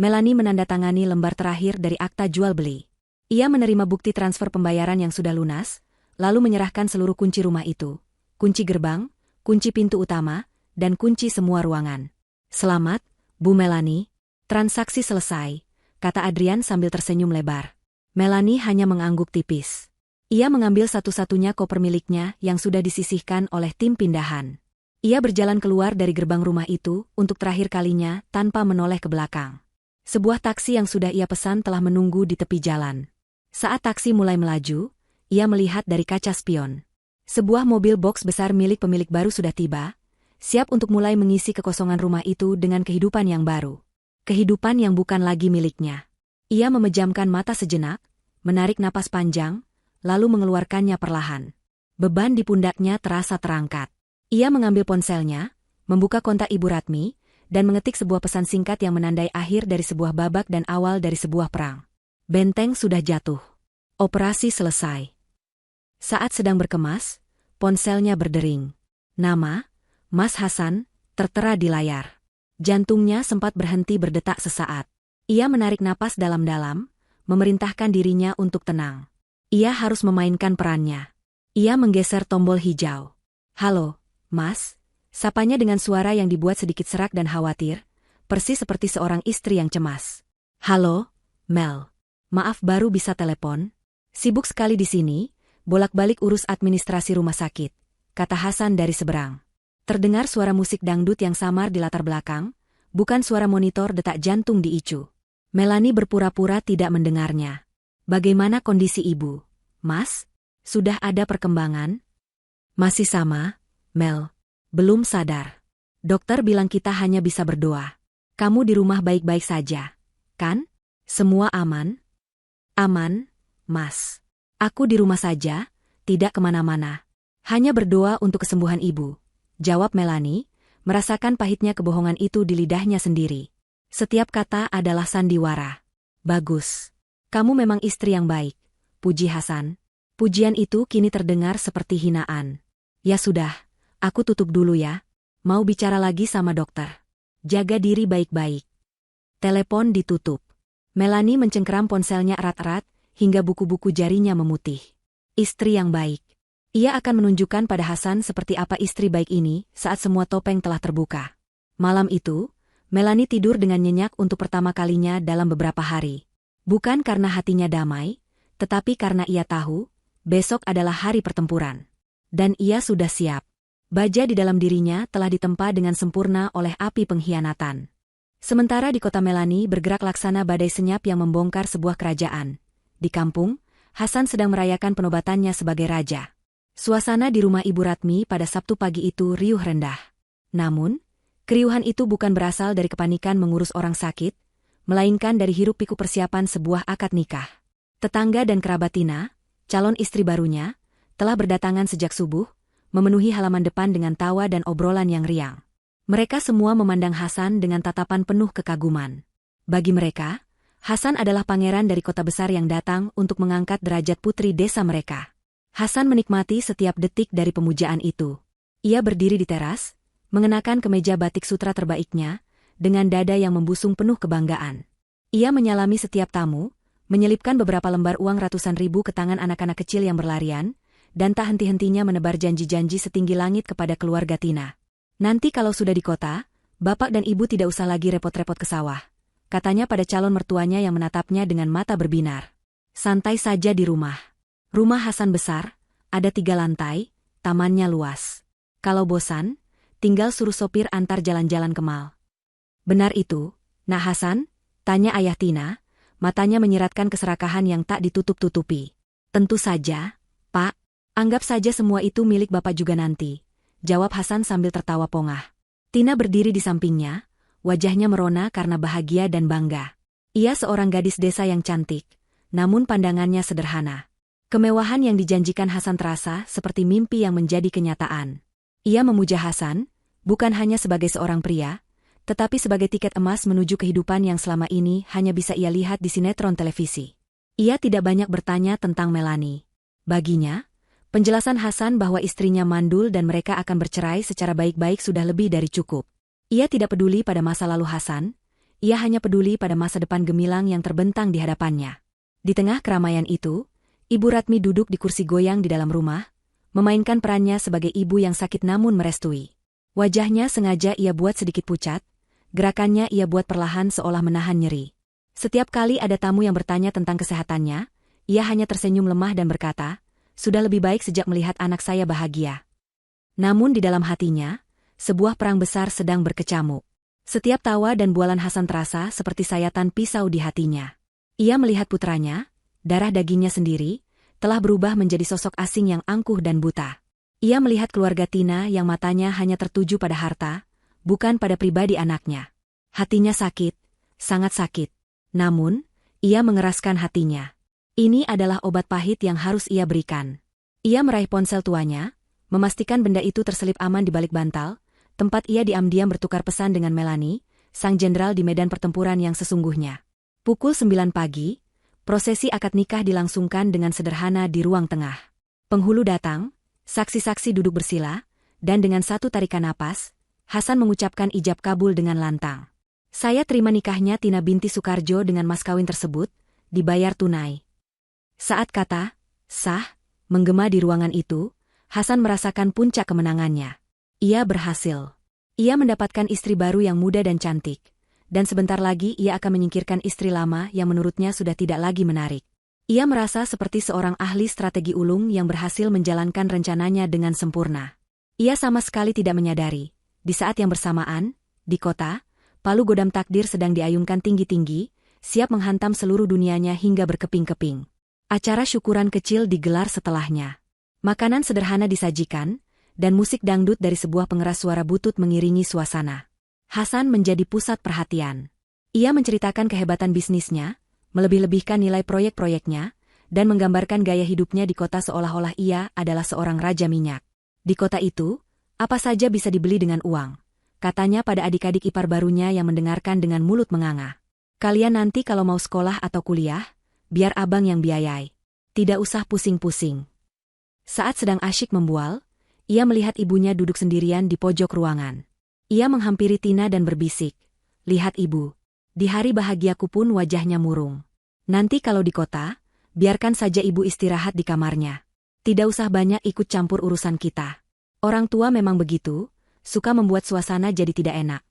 Melanie menandatangani lembar terakhir dari akta jual beli. Ia menerima bukti transfer pembayaran yang sudah lunas, lalu menyerahkan seluruh kunci rumah itu, kunci gerbang, kunci pintu utama, dan kunci semua ruangan. Selamat, Bu Melanie. Transaksi selesai, kata Adrian sambil tersenyum lebar. Melanie hanya mengangguk tipis. Ia mengambil satu-satunya koper miliknya yang sudah disisihkan oleh tim pindahan. Ia berjalan keluar dari gerbang rumah itu untuk terakhir kalinya tanpa menoleh ke belakang. Sebuah taksi yang sudah ia pesan telah menunggu di tepi jalan. Saat taksi mulai melaju, ia melihat dari kaca spion. Sebuah mobil box besar milik pemilik baru sudah tiba, siap untuk mulai mengisi kekosongan rumah itu dengan kehidupan yang baru. Kehidupan yang bukan lagi miliknya. Ia memejamkan mata sejenak, menarik napas panjang, lalu mengeluarkannya perlahan. Beban di pundaknya terasa terangkat. Ia mengambil ponselnya, membuka kontak Ibu Ratmi, dan mengetik sebuah pesan singkat yang menandai akhir dari sebuah babak dan awal dari sebuah perang. Benteng sudah jatuh. Operasi selesai. Saat sedang berkemas, ponselnya berdering. Nama, Mas Hasan, tertera di layar. Jantungnya sempat berhenti berdetak sesaat. Ia menarik napas dalam-dalam, memerintahkan dirinya untuk tenang. Ia harus memainkan perannya. Ia menggeser tombol hijau. Halo, Mas. Sapanya dengan suara yang dibuat sedikit serak dan khawatir, persis seperti seorang istri yang cemas. Halo, Mel. Maaf baru bisa telepon. Sibuk sekali di sini, bolak-balik urus administrasi rumah sakit, kata Hasan dari seberang. Terdengar suara musik dangdut yang samar di latar belakang, bukan suara monitor detak jantung di ICU. Melanie berpura-pura tidak mendengarnya. Bagaimana kondisi ibu, Mas? Sudah ada perkembangan? Masih sama, Mel. Belum sadar. Dokter bilang kita hanya bisa berdoa. Kamu di rumah baik-baik saja, kan? Semua aman? Aman, Mas. Aku di rumah saja, tidak kemana-mana. Hanya berdoa untuk kesembuhan ibu, jawab Melanie, merasakan pahitnya kebohongan itu di lidahnya sendiri. Setiap kata adalah sandiwara. Bagus. Kamu memang istri yang baik, puji Hasan. Pujian itu kini terdengar seperti hinaan. Ya sudah, aku tutup dulu ya. Mau bicara lagi sama dokter. Jaga diri baik-baik. Telepon ditutup. Melanie mencengkeram ponselnya erat-erat, hingga buku-buku jarinya memutih. Istri yang baik. Ia akan menunjukkan pada Hasan seperti apa istri baik ini saat semua topeng telah terbuka. Malam itu, Melanie tidur dengan nyenyak untuk pertama kalinya dalam beberapa hari. Bukan karena hatinya damai, tetapi karena ia tahu, besok adalah hari pertempuran. Dan ia sudah siap. Baja di dalam dirinya telah ditempa dengan sempurna oleh api pengkhianatan. Sementara di kota Melanie bergerak laksana badai senyap yang membongkar sebuah kerajaan. Di kampung, Hasan sedang merayakan penobatannya sebagai raja. Suasana di rumah Ibu Ratmi pada Sabtu pagi itu riuh rendah. Namun, keriuhan itu bukan berasal dari kepanikan mengurus orang sakit, melainkan dari hiruk-pikuk persiapan sebuah akad nikah. Tetangga dan kerabat Tina, calon istri barunya, telah berdatangan sejak subuh, memenuhi halaman depan dengan tawa dan obrolan yang riang. Mereka semua memandang Hasan dengan tatapan penuh kekaguman. Bagi mereka, Hasan adalah pangeran dari kota besar yang datang untuk mengangkat derajat putri desa mereka. Hasan menikmati setiap detik dari pemujaan itu. Ia berdiri di teras, mengenakan kemeja batik sutra terbaiknya, dengan dada yang membusung penuh kebanggaan. Ia menyalami setiap tamu, menyelipkan beberapa lembar uang ratusan ribu ke tangan anak-anak kecil yang berlarian, dan tak henti-hentinya menebar janji-janji setinggi langit kepada keluarga Tina. Nanti kalau sudah di kota, bapak dan ibu tidak usah lagi repot-repot ke sawah, katanya pada calon mertuanya yang menatapnya dengan mata berbinar. Santai saja di rumah. Rumah Hasan besar, ada 3 lantai, tamannya luas. Kalau bosan, tinggal suruh sopir antar jalan-jalan ke mal. Benar itu, Nak Hasan? Tanya ayah Tina, matanya menyiratkan keserakahan yang tak ditutup-tutupi. Tentu saja, Pak. Anggap saja semua itu milik bapak juga nanti, jawab Hasan sambil tertawa pongah. Tina berdiri di sampingnya, wajahnya merona karena bahagia dan bangga. Ia seorang gadis desa yang cantik, namun pandangannya sederhana. Kemewahan yang dijanjikan Hasan terasa seperti mimpi yang menjadi kenyataan. Ia memuja Hasan, bukan hanya sebagai seorang pria, tetapi sebagai tiket emas menuju kehidupan yang selama ini hanya bisa ia lihat di sinetron televisi. Ia tidak banyak bertanya tentang Melanie. Baginya, penjelasan Hasan bahwa istrinya mandul dan mereka akan bercerai secara baik-baik sudah lebih dari cukup. Ia tidak peduli pada masa lalu Hasan, ia hanya peduli pada masa depan gemilang yang terbentang di hadapannya. Di tengah keramaian itu, Ibu Ratmi duduk di kursi goyang di dalam rumah, memainkan perannya sebagai ibu yang sakit namun merestui. Wajahnya sengaja ia buat sedikit pucat, gerakannya ia buat perlahan seolah menahan nyeri. Setiap kali ada tamu yang bertanya tentang kesehatannya, ia hanya tersenyum lemah dan berkata, "Sudah lebih baik sejak melihat anak saya bahagia." Namun di dalam hatinya, sebuah perang besar sedang berkecamuk. Setiap tawa dan bualan Hasan terasa seperti sayatan pisau di hatinya. Ia melihat putranya, darah dagingnya sendiri, telah berubah menjadi sosok asing yang angkuh dan buta. Ia melihat keluarga Tina yang matanya hanya tertuju pada harta, bukan pada pribadi anaknya. Hatinya sakit, sangat sakit. Namun, ia mengeraskan hatinya. Ini adalah obat pahit yang harus ia berikan. Ia meraih ponsel tuanya, memastikan benda itu terselip aman di balik bantal, tempat ia diam-diam bertukar pesan dengan Melanie, sang jenderal di medan pertempuran yang sesungguhnya. Pukul 9 pagi, prosesi akad nikah dilangsungkan dengan sederhana di ruang tengah. Penghulu datang, saksi-saksi duduk bersila, dan dengan satu tarikan napas, Hasan mengucapkan ijab kabul dengan lantang. "Saya terima nikahnya Tina binti Soekarjo dengan mas kawin tersebut, dibayar tunai." Saat kata, "sah," menggema di ruangan itu, Hasan merasakan puncak kemenangannya. Ia berhasil. Ia mendapatkan istri baru yang muda dan cantik. Dan sebentar lagi ia akan menyingkirkan istri lama yang menurutnya sudah tidak lagi menarik. Ia merasa seperti seorang ahli strategi ulung yang berhasil menjalankan rencananya dengan sempurna. Ia sama sekali tidak menyadari. Di saat yang bersamaan, di kota, palu godam takdir sedang diayunkan tinggi-tinggi, siap menghantam seluruh dunianya hingga berkeping-keping. Acara syukuran kecil digelar setelahnya. Makanan sederhana disajikan, dan musik dangdut dari sebuah pengeras suara butut mengiringi suasana. Hasan menjadi pusat perhatian. Ia menceritakan kehebatan bisnisnya, melebih-lebihkan nilai proyek-proyeknya, dan menggambarkan gaya hidupnya di kota seolah-olah ia adalah seorang raja minyak. Di kota itu, apa saja bisa dibeli dengan uang, katanya pada adik-adik ipar barunya yang mendengarkan dengan mulut menganga. Kalian nanti kalau mau sekolah atau kuliah, biar abang yang biayai. Tidak usah pusing-pusing. Saat sedang asyik membual, ia melihat ibunya duduk sendirian di pojok ruangan. Ia menghampiri Tina dan berbisik, "Lihat ibu, di hari bahagiaku pun wajahnya murung. Nanti kalau di kota, biarkan saja ibu istirahat di kamarnya. Tidak usah banyak ikut campur urusan kita. Orang tua memang begitu, suka membuat suasana jadi tidak enak."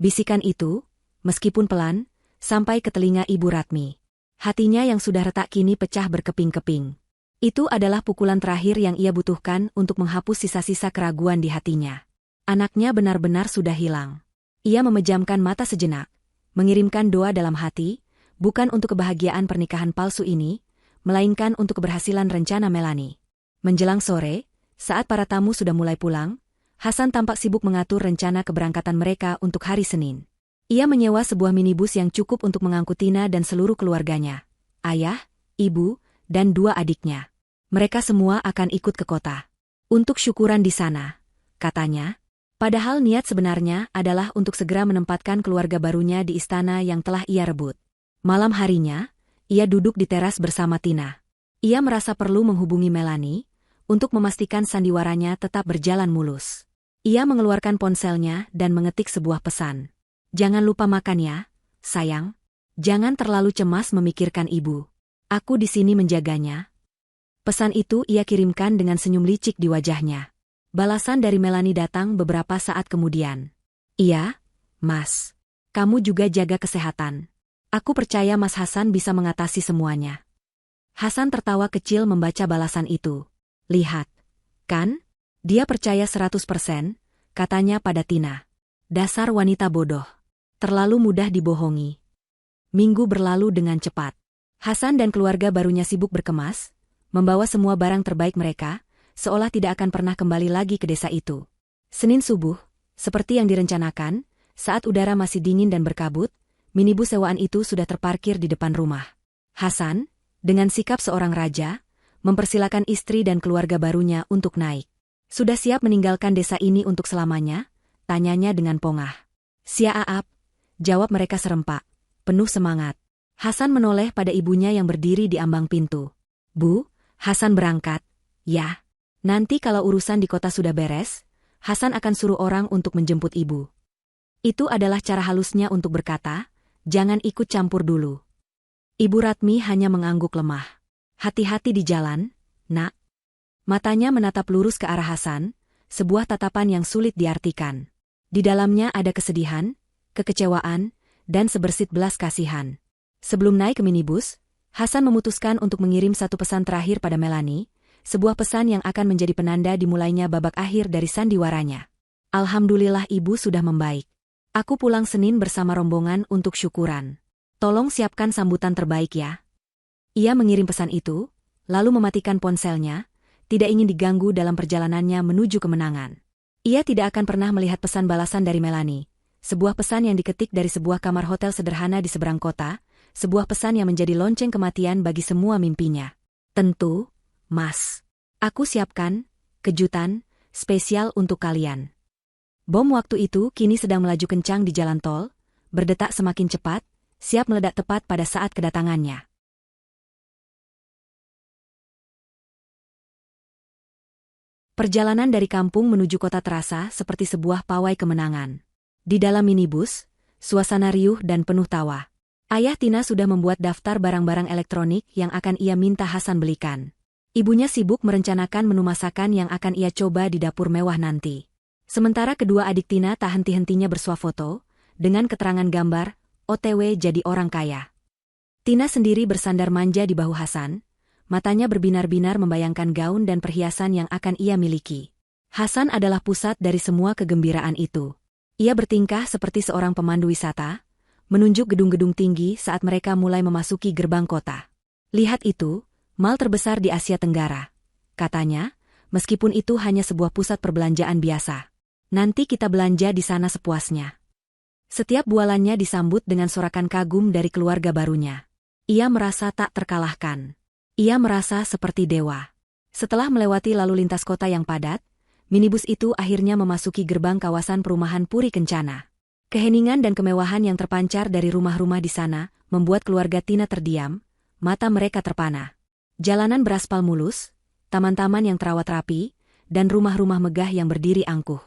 Bisikan itu, meskipun pelan, sampai ke telinga Ibu Ratmi. Hatinya yang sudah retak kini pecah berkeping-keping. Itu adalah pukulan terakhir yang ia butuhkan untuk menghapus sisa-sisa keraguan di hatinya. Anaknya benar-benar sudah hilang. Ia memejamkan mata sejenak, mengirimkan doa dalam hati, bukan untuk kebahagiaan pernikahan palsu ini, melainkan untuk keberhasilan rencana Melanie. Menjelang sore, saat para tamu sudah mulai pulang, Hasan tampak sibuk mengatur rencana keberangkatan mereka untuk hari Senin. Ia menyewa sebuah minibus yang cukup untuk mengangkut Tina dan seluruh keluarganya. Ayah, ibu, dan 2 adiknya. Mereka semua akan ikut ke kota. Untuk syukuran di sana, katanya. Padahal niat sebenarnya adalah untuk segera menempatkan keluarga barunya di istana yang telah ia rebut. Malam harinya, ia duduk di teras bersama Tina. Ia merasa perlu menghubungi Melanie, untuk memastikan sandiwaranya tetap berjalan mulus. Ia mengeluarkan ponselnya dan mengetik sebuah pesan. "Jangan lupa makan ya, sayang. Jangan terlalu cemas memikirkan ibu. Aku di sini menjaganya." Pesan itu ia kirimkan dengan senyum licik di wajahnya. Balasan dari Melanie datang beberapa saat kemudian. "Iya, Mas. Kamu juga jaga kesehatan. Aku percaya Mas Hasan bisa mengatasi semuanya." Hasan tertawa kecil membaca balasan itu. "Lihat, kan? Dia percaya 100%, katanya pada Tina. Dasar wanita bodoh. Terlalu mudah dibohongi." Minggu berlalu dengan cepat. Hasan dan keluarga barunya sibuk berkemas, membawa semua barang terbaik mereka, seolah tidak akan pernah kembali lagi ke desa itu. Senin subuh, seperti yang direncanakan, saat udara masih dingin dan berkabut, minibus sewaan itu sudah terparkir di depan rumah. Hasan, dengan sikap seorang raja, mempersilakan istri dan keluarga barunya untuk naik. "Sudah siap meninggalkan desa ini untuk selamanya?" tanyanya dengan pongah. "Siap," jawab mereka serempak, penuh semangat. Hasan menoleh pada ibunya yang berdiri di ambang pintu. "Bu, Hasan berangkat." "Ya. Nanti kalau urusan di kota sudah beres, Hasan akan suruh orang untuk menjemput ibu." Itu adalah cara halusnya untuk berkata, "Jangan ikut campur dulu." Ibu Ratmi hanya mengangguk lemah. "Hati-hati di jalan, Nak." Matanya menatap lurus ke arah Hasan, sebuah tatapan yang sulit diartikan. Di dalamnya ada kesedihan, kekecewaan, dan sebersit belas kasihan. Sebelum naik ke minibus, Hasan memutuskan untuk mengirim satu pesan terakhir pada Melanie, sebuah pesan yang akan menjadi penanda dimulainya babak akhir dari sandiwaranya. "Alhamdulillah ibu sudah membaik. Aku pulang Senin bersama rombongan untuk syukuran. Tolong siapkan sambutan terbaik ya." Ia mengirim pesan itu, lalu mematikan ponselnya, tidak ingin diganggu dalam perjalanannya menuju kemenangan. Ia tidak akan pernah melihat pesan balasan dari Melanie, sebuah pesan yang diketik dari sebuah kamar hotel sederhana di seberang kota, sebuah pesan yang menjadi lonceng kematian bagi semua mimpinya. "Tentu, Mas. Aku siapkan kejutan spesial untuk kalian." Bom waktu itu kini sedang melaju kencang di jalan tol, berdetak semakin cepat, siap meledak tepat pada saat kedatangannya. Perjalanan dari kampung menuju kota terasa seperti sebuah pawai kemenangan. Di dalam minibus, suasana riuh dan penuh tawa. Ayah Tina sudah membuat daftar barang-barang elektronik yang akan ia minta Hasan belikan. Ibunya sibuk merencanakan menu masakan yang akan ia coba di dapur mewah nanti. Sementara kedua adik Tina tak henti-hentinya bersuah foto, dengan keterangan gambar, OTW jadi orang kaya. Tina sendiri bersandar manja di bahu Hasan, matanya berbinar-binar membayangkan gaun dan perhiasan yang akan ia miliki. Hasan adalah pusat dari semua kegembiraan itu. Ia bertingkah seperti seorang pemandu wisata, menunjuk gedung-gedung tinggi saat mereka mulai memasuki gerbang kota. Lihat itu, mal terbesar di Asia Tenggara. Katanya, meskipun itu hanya sebuah pusat perbelanjaan biasa. Nanti kita belanja di sana sepuasnya. Setiap bualannya disambut dengan sorakan kagum dari keluarga barunya. Ia merasa tak terkalahkan. Ia merasa seperti dewa. Setelah melewati lalu lintas kota yang padat, minibus itu akhirnya memasuki gerbang kawasan perumahan Puri Kencana. Keheningan dan kemewahan yang terpancar dari rumah-rumah di sana membuat keluarga Tina terdiam, mata mereka terpana. Jalanan beraspal mulus, taman-taman yang terawat rapi, dan rumah-rumah megah yang berdiri angkuh.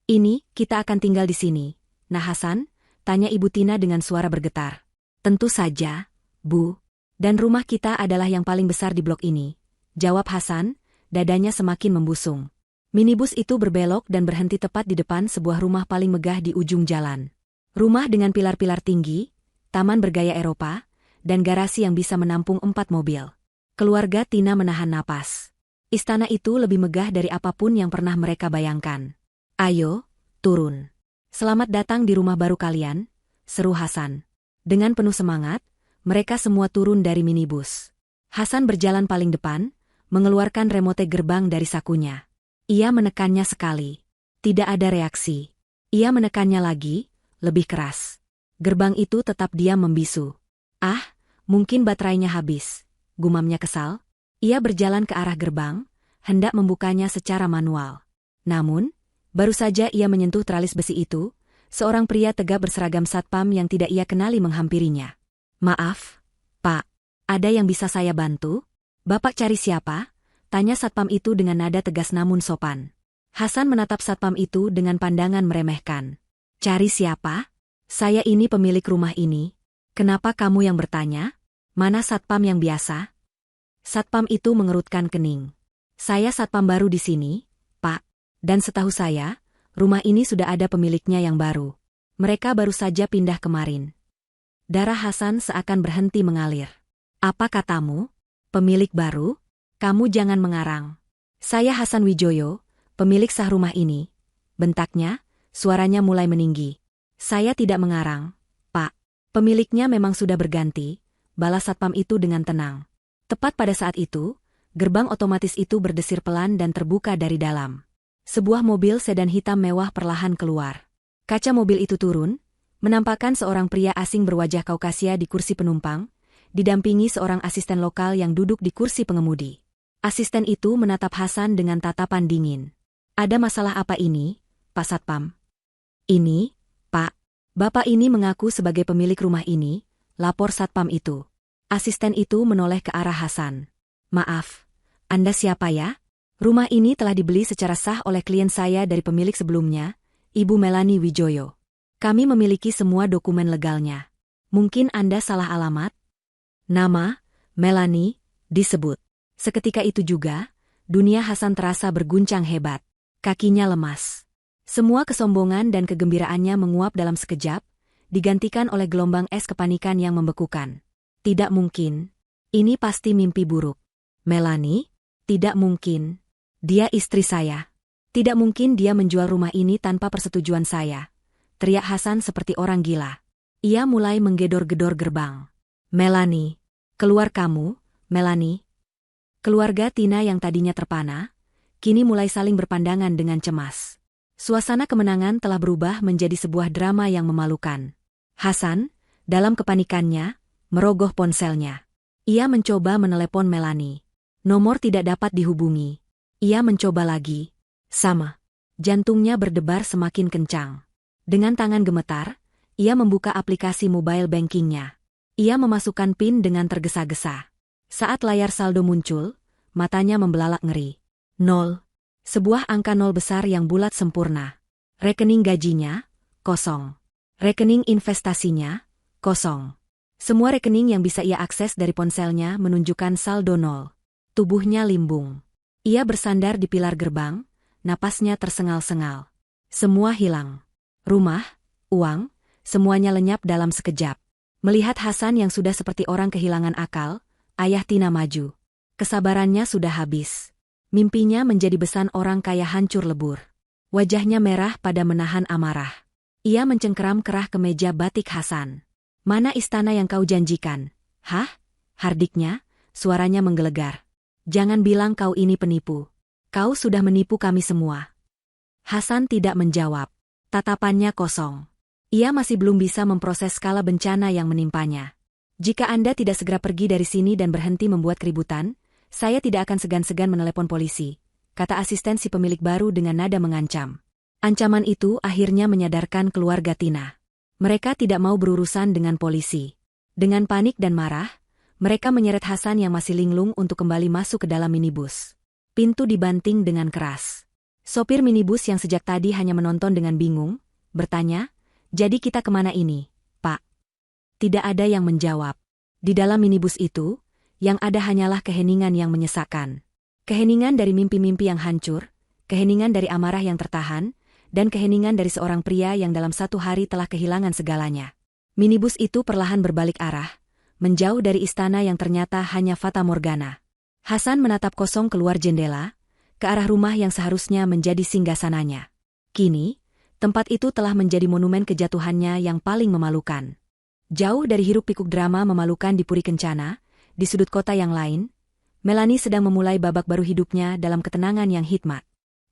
Ini, kita akan tinggal di sini. Nah Hasan, tanya Ibu Tina dengan suara bergetar. Tentu saja, Bu. Dan rumah kita adalah yang paling besar di blok ini. Jawab Hasan, dadanya semakin membusung. Minibus itu berbelok dan berhenti tepat di depan sebuah rumah paling megah di ujung jalan. Rumah dengan pilar-pilar tinggi, taman bergaya Eropa, dan garasi yang bisa menampung 4 mobil. Keluarga Tina menahan napas. Istana itu lebih megah dari apapun yang pernah mereka bayangkan. Ayo, turun. Selamat datang di rumah baru kalian, seru Hasan. Dengan penuh semangat, mereka semua turun dari minibus. Hasan berjalan paling depan, mengeluarkan remote gerbang dari sakunya. Ia menekannya sekali. Tidak ada reaksi. Ia menekannya lagi, lebih keras. Gerbang itu tetap diam membisu. Ah, mungkin baterainya habis, gumamnya kesal. Ia berjalan ke arah gerbang, hendak membukanya secara manual. Namun, baru saja ia menyentuh teralis besi itu, seorang pria tegap berseragam satpam yang tidak ia kenali menghampirinya. Maaf, Pak, ada yang bisa saya bantu? Bapak cari siapa? Tanya satpam itu dengan nada tegas namun sopan. Hasan menatap satpam itu dengan pandangan meremehkan. Cari siapa? Saya ini pemilik rumah ini. Kenapa kamu yang bertanya? Mana satpam yang biasa? Satpam itu mengerutkan kening. Saya satpam baru di sini, Pak. Dan setahu saya, rumah ini sudah ada pemiliknya yang baru. Mereka baru saja pindah kemarin. Darah Hasan seakan berhenti mengalir. Apa katamu? Pemilik baru? Kamu jangan mengarang. Saya Hasan Wijoyo, pemilik sah rumah ini. Bentaknya, suaranya mulai meninggi. Saya tidak mengarang, Pak. Pemiliknya memang sudah berganti, balas satpam itu dengan tenang. Tepat pada saat itu, gerbang otomatis itu berdesir pelan dan terbuka dari dalam. Sebuah mobil sedan hitam mewah perlahan keluar. Kaca mobil itu turun, menampakkan seorang pria asing berwajah Kaukasia di kursi penumpang, didampingi seorang asisten lokal yang duduk di kursi pengemudi. Asisten itu menatap Hasan dengan tatapan dingin. Ada masalah apa ini, Pak Satpam? Ini, Pak. Bapak ini mengaku sebagai pemilik rumah ini, lapor Satpam itu. Asisten itu menoleh ke arah Hasan. Maaf, Anda siapa ya? Rumah ini telah dibeli secara sah oleh klien saya dari pemilik sebelumnya, Ibu Melani Wijoyo. Kami memiliki semua dokumen legalnya. Mungkin Anda salah alamat? Nama, Melani, disebut. Seketika itu juga, dunia Hasan terasa berguncang hebat. Kakinya lemas. Semua kesombongan dan kegembiraannya menguap dalam sekejap, digantikan oleh gelombang es kepanikan yang membekukan. Tidak mungkin. Ini pasti mimpi buruk. Melani? Tidak mungkin. Dia istri saya. Tidak mungkin dia menjual rumah ini tanpa persetujuan saya. Teriak Hasan seperti orang gila. Ia mulai menggedor-gedor gerbang. Melani. Keluar kamu, Melani. Keluarga Tina yang tadinya terpana, kini mulai saling berpandangan dengan cemas. Suasana kemenangan telah berubah menjadi sebuah drama yang memalukan. Hasan, dalam kepanikannya, merogoh ponselnya. Ia mencoba menelepon Melani. Nomor tidak dapat dihubungi. Ia mencoba lagi. Sama. Jantungnya berdebar semakin kencang. Dengan tangan gemetar, ia membuka aplikasi mobile bankingnya. Ia memasukkan PIN dengan tergesa-gesa. Saat layar saldo muncul, matanya membelalak ngeri. 0. Sebuah angka 0 besar yang bulat sempurna. Rekening gajinya, kosong. Rekening investasinya, kosong. Semua rekening yang bisa ia akses dari ponselnya menunjukkan saldo 0. Tubuhnya limbung. Ia bersandar di pilar gerbang, napasnya tersengal-sengal. Semua hilang. Rumah, uang, semuanya lenyap dalam sekejap. Melihat Hasan yang sudah seperti orang kehilangan akal, ayah Tina maju. Kesabarannya sudah habis. Mimpinya menjadi besan orang kaya hancur lebur. Wajahnya merah pada menahan amarah. Ia mencengkeram kerah ke meja batik Hasan. "Mana istana yang kau janjikan?" "Hah?" Hardiknya, suaranya menggelegar. "Jangan bilang kau ini penipu. Kau sudah menipu kami semua." Hasan tidak menjawab. Tatapannya kosong. Ia masih belum bisa memproses skala bencana yang menimpanya. "Jika Anda tidak segera pergi dari sini dan berhenti membuat keributan, saya tidak akan segan-segan menelepon polisi," kata asisten si pemilik baru dengan nada mengancam. Ancaman itu akhirnya menyadarkan keluarga Tina. Mereka tidak mau berurusan dengan polisi. Dengan panik dan marah, mereka menyeret Hasan yang masih linglung untuk kembali masuk ke dalam minibus. Pintu dibanting dengan keras. Sopir minibus yang sejak tadi hanya menonton dengan bingung, bertanya, "Jadi kita kemana ini, Pak?" Tidak ada yang menjawab. Di dalam minibus itu, yang ada hanyalah keheningan yang menyesakkan. Keheningan dari mimpi-mimpi yang hancur, keheningan dari amarah yang tertahan, dan keheningan dari seorang pria yang dalam satu hari telah kehilangan segalanya. Minibus itu perlahan berbalik arah, menjauh dari istana yang ternyata hanya fata morgana. Hasan menatap kosong keluar jendela, ke arah rumah yang seharusnya menjadi singgasananya. Kini, tempat itu telah menjadi monumen kejatuhannya yang paling memalukan. Jauh dari hiruk-pikuk drama memalukan di Puri Kencana, di sudut kota yang lain, Melanie sedang memulai babak baru hidupnya dalam ketenangan yang hikmat.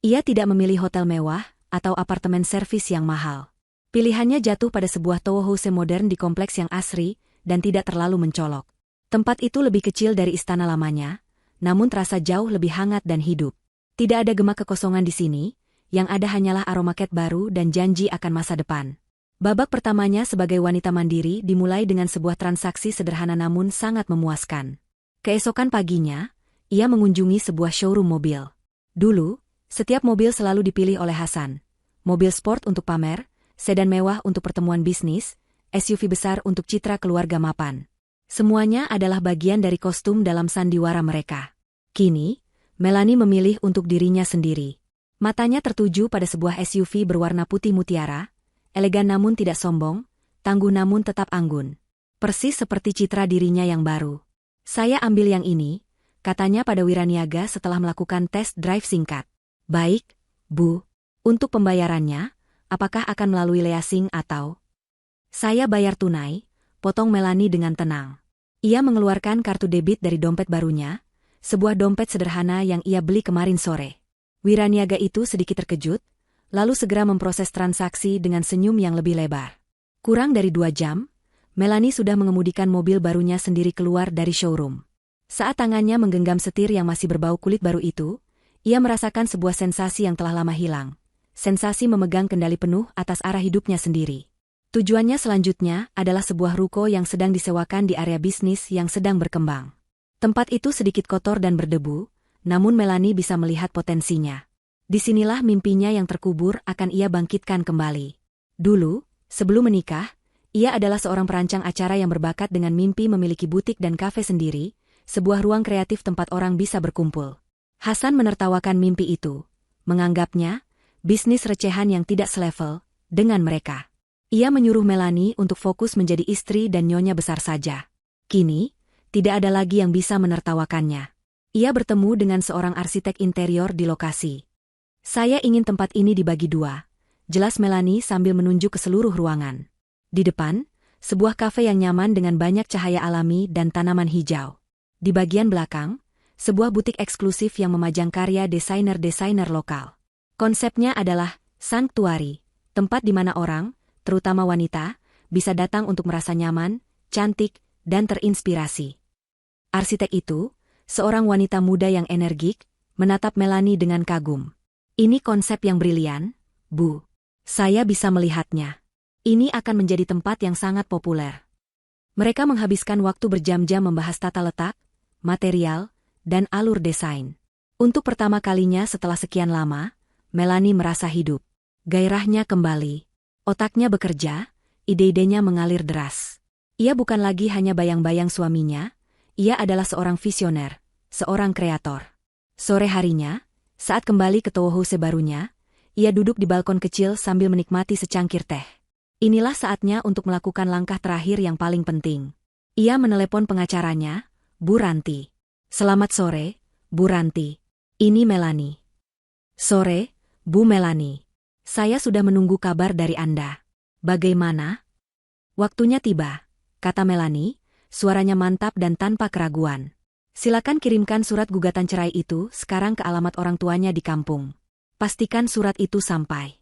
Ia tidak memilih hotel mewah atau apartemen servis yang mahal. Pilihannya jatuh pada sebuah townhouse modern di kompleks yang asri dan tidak terlalu mencolok. Tempat itu lebih kecil dari istana lamanya, namun terasa jauh lebih hangat dan hidup. Tidak ada gema kekosongan di sini, yang ada hanyalah aroma ket baru dan janji akan masa depan. Babak pertamanya sebagai wanita mandiri dimulai dengan sebuah transaksi sederhana namun sangat memuaskan. Keesokan paginya, ia mengunjungi sebuah showroom mobil. Dulu, setiap mobil selalu dipilih oleh Hasan. Mobil sport untuk pamer, sedan mewah untuk pertemuan bisnis, SUV besar untuk citra keluarga mapan. Semuanya adalah bagian dari kostum dalam sandiwara mereka. Kini, Melanie memilih untuk dirinya sendiri. Matanya tertuju pada sebuah SUV berwarna putih mutiara, elegan namun tidak sombong, tangguh namun tetap anggun. Persis seperti citra dirinya yang baru. "Saya ambil yang ini," katanya pada Wiraniaga setelah melakukan tes drive singkat. "Baik, Bu. Untuk pembayarannya, apakah akan melalui leasing atau?" "Saya bayar tunai," potong Melanie dengan tenang. Ia mengeluarkan kartu debit dari dompet barunya, sebuah dompet sederhana yang ia beli kemarin sore. Wiraniaga itu sedikit terkejut, lalu segera memproses transaksi dengan senyum yang lebih lebar. Kurang dari 2 jam, Melanie sudah mengemudikan mobil barunya sendiri keluar dari showroom. Saat tangannya menggenggam setir yang masih berbau kulit baru itu, ia merasakan sebuah sensasi yang telah lama hilang. Sensasi memegang kendali penuh atas arah hidupnya sendiri. Tujuannya selanjutnya adalah sebuah ruko yang sedang disewakan di area bisnis yang sedang berkembang. Tempat itu sedikit kotor dan berdebu, namun Melanie bisa melihat potensinya. Disinilah mimpinya yang terkubur akan ia bangkitkan kembali. Dulu, sebelum menikah, ia adalah seorang perancang acara yang berbakat dengan mimpi memiliki butik dan kafe sendiri, sebuah ruang kreatif tempat orang bisa berkumpul. Hasan menertawakan mimpi itu, menganggapnya bisnis recehan yang tidak selevel dengan mereka. Ia menyuruh Melanie untuk fokus menjadi istri dan nyonya besar saja. Kini, tidak ada lagi yang bisa menertawakannya. Ia bertemu dengan seorang arsitek interior di lokasi. "Saya ingin tempat ini dibagi 2, jelas Melanie sambil menunjuk ke seluruh ruangan. Di depan, sebuah kafe yang nyaman dengan banyak cahaya alami dan tanaman hijau. Di bagian belakang, sebuah butik eksklusif yang memajang karya desainer-desainer lokal. Konsepnya adalah sanktuari, tempat di mana orang, terutama wanita, bisa datang untuk merasa nyaman, cantik, dan terinspirasi." Arsitek itu, seorang wanita muda yang energik, menatap Melanie dengan kagum. "Ini konsep yang brilian, Bu. Saya bisa melihatnya. Ini akan menjadi tempat yang sangat populer." Mereka menghabiskan waktu berjam-jam membahas tata letak, material, dan alur desain. Untuk pertama kalinya setelah sekian lama, Melanie merasa hidup. Gairahnya kembali. Otaknya bekerja, ide-idenya mengalir deras. Ia bukan lagi hanya bayang-bayang suaminya, ia adalah seorang visioner, seorang kreator. Sore harinya, saat kembali ke townhouse barunya, ia duduk di balkon kecil sambil menikmati secangkir teh. Inilah saatnya untuk melakukan langkah terakhir yang paling penting. Ia menelepon pengacaranya, Bu Ranti. Selamat sore, Bu Ranti. Ini Melanie. Sore, Bu Melanie. Saya sudah menunggu kabar dari Anda. Bagaimana? Waktunya tiba, kata Melanie, suaranya mantap dan tanpa keraguan. Silakan kirimkan surat gugatan cerai itu sekarang ke alamat orang tuanya di kampung. Pastikan surat itu sampai.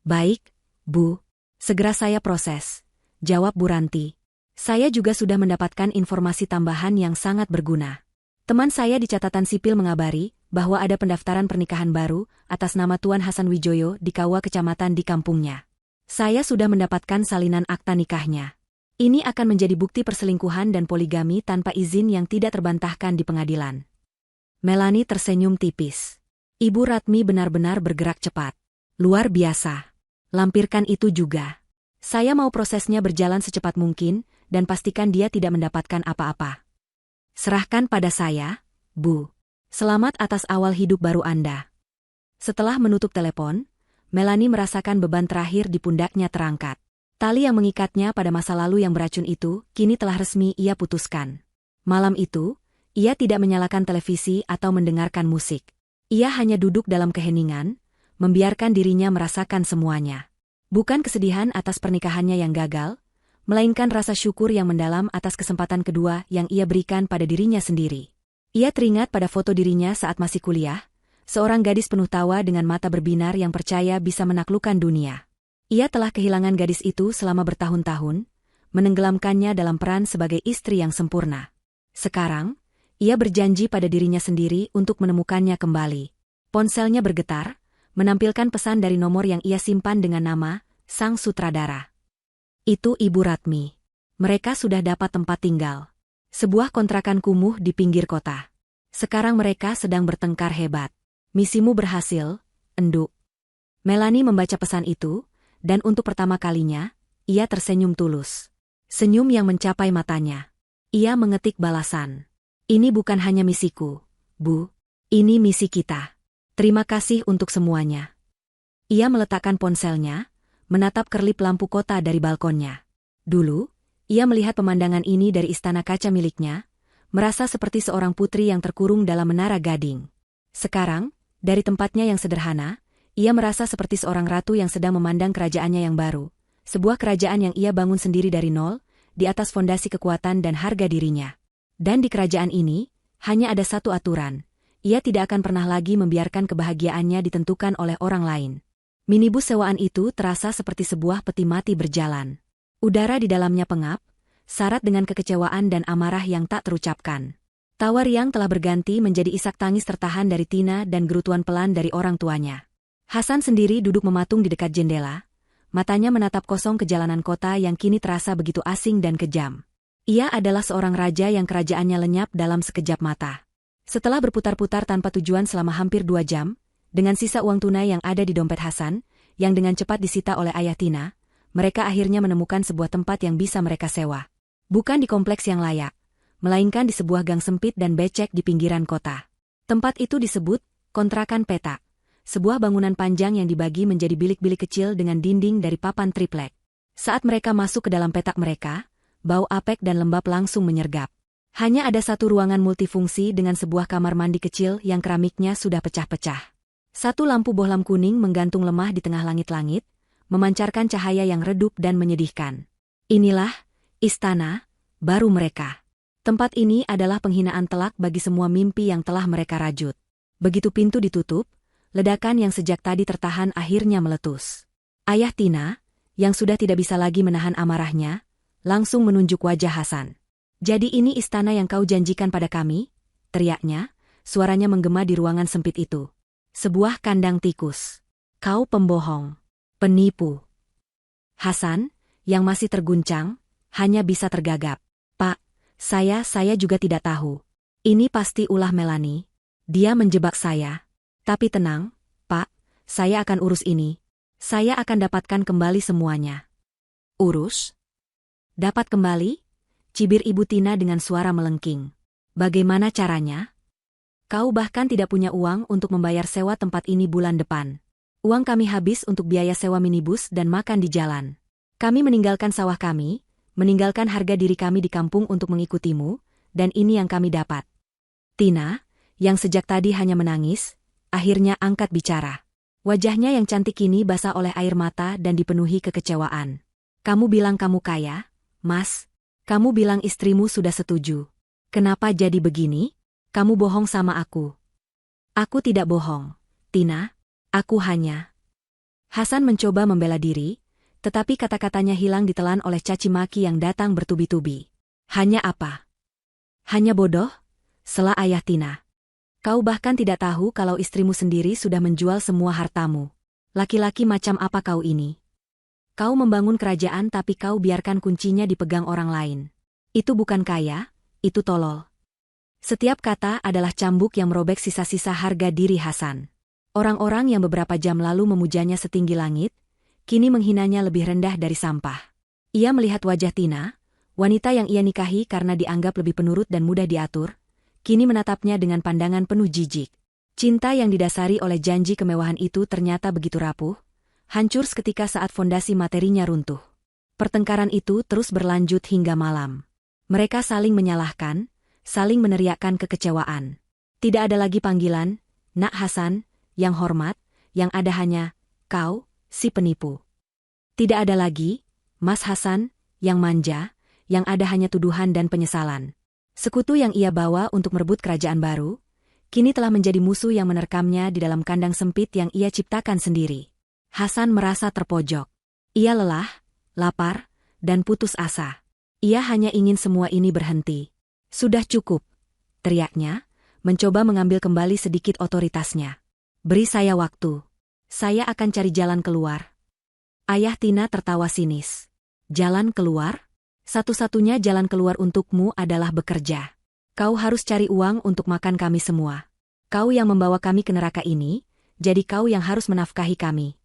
Baik, Bu. Segera saya proses, jawab Bu Ranti. Saya juga sudah mendapatkan informasi tambahan yang sangat berguna. Teman saya di catatan sipil mengabari bahwa ada pendaftaran pernikahan baru atas nama Tuan Hasan Wijoyo di Kawa Kecamatan di kampungnya. Saya sudah mendapatkan salinan akta nikahnya. Ini akan menjadi bukti perselingkuhan dan poligami tanpa izin yang tidak terbantahkan di pengadilan. Melanie tersenyum tipis. Ibu Ratmi benar-benar bergerak cepat. Luar biasa. Lampirkan itu juga. Saya mau prosesnya berjalan secepat mungkin dan pastikan dia tidak mendapatkan apa-apa. Serahkan pada saya, Bu. Selamat atas awal hidup baru Anda. Setelah menutup telepon, Melanie merasakan beban terakhir di pundaknya terangkat. Tali yang mengikatnya pada masa lalu yang beracun itu, kini telah resmi ia putuskan. Malam itu, ia tidak menyalakan televisi atau mendengarkan musik. Ia hanya duduk dalam keheningan, membiarkan dirinya merasakan semuanya. Bukan kesedihan atas pernikahannya yang gagal, melainkan rasa syukur yang mendalam atas kesempatan kedua yang ia berikan pada dirinya sendiri. Ia teringat pada foto dirinya saat masih kuliah, seorang gadis penuh tawa dengan mata berbinar yang percaya bisa menaklukkan dunia. Ia telah kehilangan gadis itu selama bertahun-tahun, menenggelamkannya dalam peran sebagai istri yang sempurna. Sekarang, ia berjanji pada dirinya sendiri untuk menemukannya kembali. Ponselnya bergetar, menampilkan pesan dari nomor yang ia simpan dengan nama, Sang Sutradara. Itu Ibu Ratmi. Mereka sudah dapat tempat tinggal. Sebuah kontrakan kumuh di pinggir kota. Sekarang mereka sedang bertengkar hebat. Misimu berhasil, Enduk. Melanie membaca pesan itu, dan untuk pertama kalinya, ia tersenyum tulus. Senyum yang mencapai matanya. Ia mengetik balasan. Ini bukan hanya misiku, Bu. Ini misi kita. Terima kasih untuk semuanya. Ia meletakkan ponselnya, menatap kerlip lampu kota dari balkonnya. Dulu, ia melihat pemandangan ini dari istana kaca miliknya, merasa seperti seorang putri yang terkurung dalam menara gading. Sekarang, dari tempatnya yang sederhana, ia merasa seperti seorang ratu yang sedang memandang kerajaannya yang baru, sebuah kerajaan yang ia bangun sendiri dari nol, di atas fondasi kekuatan dan harga dirinya. Dan di kerajaan ini, hanya ada satu aturan, ia tidak akan pernah lagi membiarkan kebahagiaannya ditentukan oleh orang lain. Minibus sewaan itu terasa seperti sebuah peti mati berjalan. Udara di dalamnya pengap, syarat dengan kekecewaan dan amarah yang tak terucapkan. Tawa riang telah berganti menjadi isak tangis tertahan dari Tina dan gerutuan pelan dari orang tuanya. Hasan sendiri duduk mematung di dekat jendela, matanya menatap kosong ke jalanan kota yang kini terasa begitu asing dan kejam. Ia adalah seorang raja yang kerajaannya lenyap dalam sekejap mata. Setelah berputar-putar tanpa tujuan selama hampir 2 jam, dengan sisa uang tunai yang ada di dompet Hasan, yang dengan cepat disita oleh ayah Tina, mereka akhirnya menemukan sebuah tempat yang bisa mereka sewa. Bukan di kompleks yang layak, melainkan di sebuah gang sempit dan becek di pinggiran kota. Tempat itu disebut kontrakan petak, sebuah bangunan panjang yang dibagi menjadi bilik-bilik kecil dengan dinding dari papan triplek. Saat mereka masuk ke dalam petak mereka, bau apek dan lembab langsung menyergap. Hanya ada satu ruangan multifungsi dengan sebuah kamar mandi kecil yang keramiknya sudah pecah-pecah. Satu lampu bohlam kuning menggantung lemah di tengah langit-langit, memancarkan cahaya yang redup dan menyedihkan. Inilah istana baru mereka. Tempat ini adalah penghinaan telak bagi semua mimpi yang telah mereka rajut. Begitu pintu ditutup, ledakan yang sejak tadi tertahan akhirnya meletus. Ayah Tina, yang sudah tidak bisa lagi menahan amarahnya, langsung menunjuk wajah Hasan. "Jadi ini istana yang kau janjikan pada kami?" teriaknya, suaranya menggema di ruangan sempit itu. "Sebuah kandang tikus. Kau pembohong. Penipu." Hasan, yang masih terguncang, hanya bisa tergagap. "Pak, saya juga tidak tahu. Ini pasti ulah Melanie. Dia menjebak saya. Tapi tenang, Pak, saya akan urus ini. Saya akan dapatkan kembali semuanya." "Urus? Dapat kembali?" cibir Ibu Tina dengan suara melengking. "Bagaimana caranya? Kau bahkan tidak punya uang untuk membayar sewa tempat ini bulan depan. Uang kami habis untuk biaya sewa minibus dan makan di jalan. Kami meninggalkan sawah kami, meninggalkan harga diri kami di kampung untuk mengikutimu, dan ini yang kami dapat. Tina, yang sejak tadi hanya menangis, akhirnya angkat bicara. Wajahnya yang cantik ini basah oleh air mata dan dipenuhi kekecewaan. Kamu bilang kamu kaya, Mas? Kamu bilang istrimu sudah setuju. Kenapa jadi begini? Kamu bohong sama aku. Aku tidak bohong, Tina. Aku hanya... Hasan mencoba membela diri, tetapi kata-katanya hilang ditelan oleh caci maki yang datang bertubi-tubi. Hanya apa? Hanya bodoh? Sela ayah Tina. Kau bahkan tidak tahu kalau istrimu sendiri sudah menjual semua hartamu. Laki-laki macam apa kau ini? Kau membangun kerajaan tapi kau biarkan kuncinya dipegang orang lain. Itu bukan kaya, itu tolol. Setiap kata adalah cambuk yang merobek sisa-sisa harga diri Hasan. Orang-orang yang beberapa jam lalu memujanya setinggi langit, kini menghinanya lebih rendah dari sampah. Ia melihat wajah Tina, wanita yang ia nikahi karena dianggap lebih penurut dan mudah diatur, kini menatapnya dengan pandangan penuh jijik. Cinta yang didasari oleh janji kemewahan itu ternyata begitu rapuh, hancur seketika saat fondasi materinya runtuh. Pertengkaran itu terus berlanjut hingga malam. Mereka saling menyalahkan, saling meneriakkan kekecewaan. Tidak ada lagi panggilan, Nak Hasan, yang hormat, yang ada hanya, kau, si penipu. Tidak ada lagi, Mas Hasan, yang manja, yang ada hanya tuduhan dan penyesalan. Sekutu yang ia bawa untuk merebut kerajaan baru, kini telah menjadi musuh yang menerkamnya di dalam kandang sempit yang ia ciptakan sendiri. Hasan merasa terpojok. Ia lelah, lapar, dan putus asa. Ia hanya ingin semua ini berhenti. Sudah cukup, teriaknya, mencoba mengambil kembali sedikit otoritasnya. Beri saya waktu. Saya akan cari jalan keluar. Ayah Tina tertawa sinis. Jalan keluar? Satu-satunya jalan keluar untukmu adalah bekerja. Kau harus cari uang untuk makan kami semua. Kau yang membawa kami ke neraka ini, jadi kau yang harus menafkahi kami.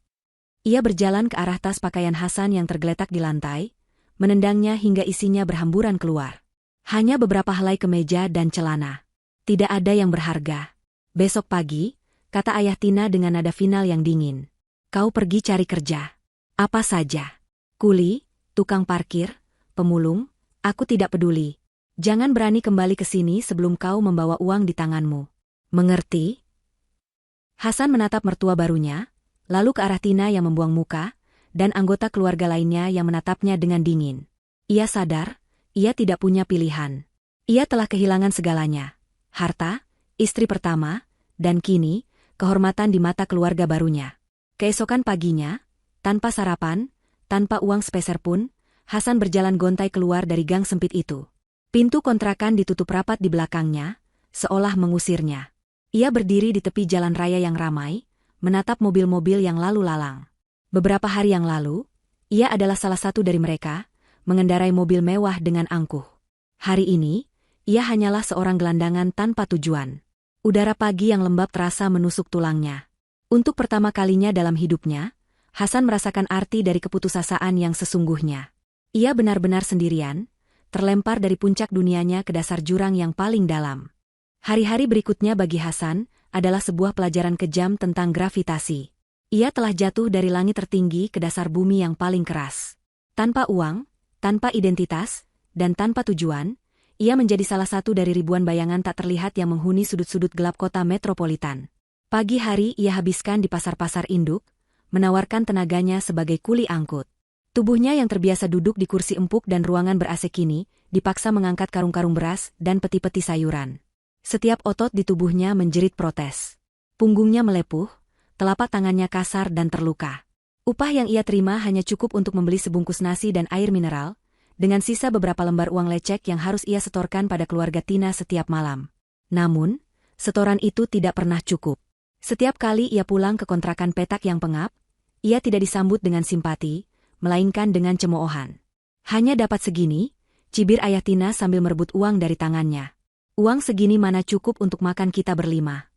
Ia berjalan ke arah tas pakaian Hasan yang tergeletak di lantai, menendangnya hingga isinya berhamburan keluar. Hanya beberapa helai kemeja dan celana. Tidak ada yang berharga. Besok pagi, kata ayah Tina dengan nada final yang dingin. Kau pergi cari kerja. Apa saja. Kuli, tukang parkir, pemulung, aku tidak peduli. Jangan berani kembali ke sini sebelum kau membawa uang di tanganmu. Mengerti? Hasan menatap mertua barunya, lalu ke arah Tina yang membuang muka, dan anggota keluarga lainnya yang menatapnya dengan dingin. Ia sadar, ia tidak punya pilihan. Ia telah kehilangan segalanya. Harta, istri pertama, dan kini, kehormatan di mata keluarga barunya. Keesokan paginya, tanpa sarapan, tanpa uang sepeser pun, Hasan berjalan gontai keluar dari gang sempit itu. Pintu kontrakan ditutup rapat di belakangnya, seolah mengusirnya. Ia berdiri di tepi jalan raya yang ramai, menatap mobil-mobil yang lalu lalang. Beberapa hari yang lalu, ia adalah salah satu dari mereka, mengendarai mobil mewah dengan angkuh. Hari ini, ia hanyalah seorang gelandangan tanpa tujuan. Udara pagi yang lembab terasa menusuk tulangnya. Untuk pertama kalinya dalam hidupnya, Hasan merasakan arti dari keputusasaan yang sesungguhnya. Ia benar-benar sendirian, terlempar dari puncak dunianya ke dasar jurang yang paling dalam. Hari-hari berikutnya bagi Hasan adalah sebuah pelajaran kejam tentang gravitasi. Ia telah jatuh dari langit tertinggi ke dasar bumi yang paling keras. Tanpa uang, tanpa identitas, dan tanpa tujuan, ia menjadi salah satu dari ribuan bayangan tak terlihat yang menghuni sudut-sudut gelap kota metropolitan. Pagi hari ia habiskan di pasar-pasar induk, menawarkan tenaganya sebagai kuli angkut. Tubuhnya yang terbiasa duduk di kursi empuk dan ruangan ber-AC kini, dipaksa mengangkat karung-karung beras dan peti-peti sayuran. Setiap otot di tubuhnya menjerit protes. Punggungnya melepuh, telapak tangannya kasar dan terluka. Upah yang ia terima hanya cukup untuk membeli sebungkus nasi dan air mineral, dengan sisa beberapa lembar uang lecek yang harus ia setorkan pada keluarga Tina setiap malam. Namun, setoran itu tidak pernah cukup. Setiap kali ia pulang ke kontrakan petak yang pengap, ia tidak disambut dengan simpati, melainkan dengan cemoohan. Hanya dapat segini, cibir ayah Tina sambil merebut uang dari tangannya. Uang segini mana cukup untuk makan kita berlima.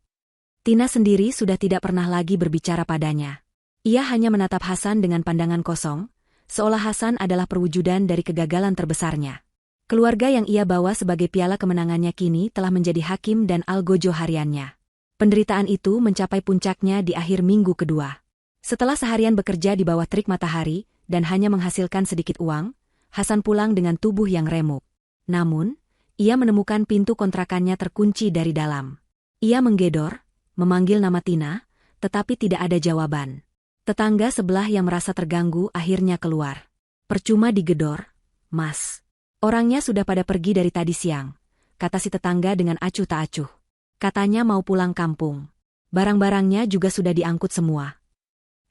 Tina sendiri sudah tidak pernah lagi berbicara padanya. Ia hanya menatap Hasan dengan pandangan kosong, seolah Hasan adalah perwujudan dari kegagalan terbesarnya. Keluarga yang ia bawa sebagai piala kemenangannya kini telah menjadi hakim dan algojo hariannya. Penderitaan itu mencapai puncaknya di akhir minggu kedua. Setelah seharian bekerja di bawah terik matahari dan hanya menghasilkan sedikit uang, Hasan pulang dengan tubuh yang remuk. Namun, ia menemukan pintu kontrakannya terkunci dari dalam. Ia menggedor, memanggil nama Tina, tetapi tidak ada jawaban. Tetangga sebelah yang merasa terganggu akhirnya keluar. Percuma digedor, Mas. Orangnya sudah pada pergi dari tadi siang, kata si tetangga dengan acuh tak acuh. Katanya mau pulang kampung. Barang-barangnya juga sudah diangkut semua.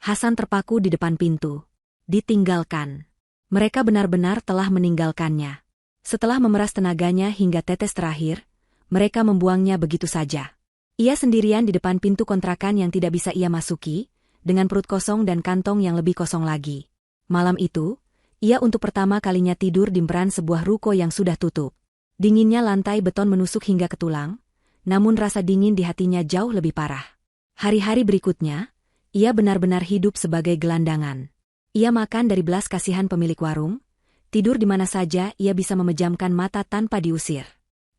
Hasan terpaku di depan pintu. Ditinggalkan. Mereka benar-benar telah meninggalkannya. Setelah memeras tenaganya hingga tetes terakhir, mereka membuangnya begitu saja. Ia sendirian di depan pintu kontrakan yang tidak bisa ia masuki, dengan perut kosong dan kantong yang lebih kosong lagi. Malam itu, ia untuk pertama kalinya tidur di emperan sebuah ruko yang sudah tutup. Dinginnya lantai beton menusuk hingga ke tulang, namun rasa dingin di hatinya jauh lebih parah. Hari-hari berikutnya, ia benar-benar hidup sebagai gelandangan. Ia makan dari belas kasihan pemilik warung, tidur di mana saja ia bisa memejamkan mata tanpa diusir.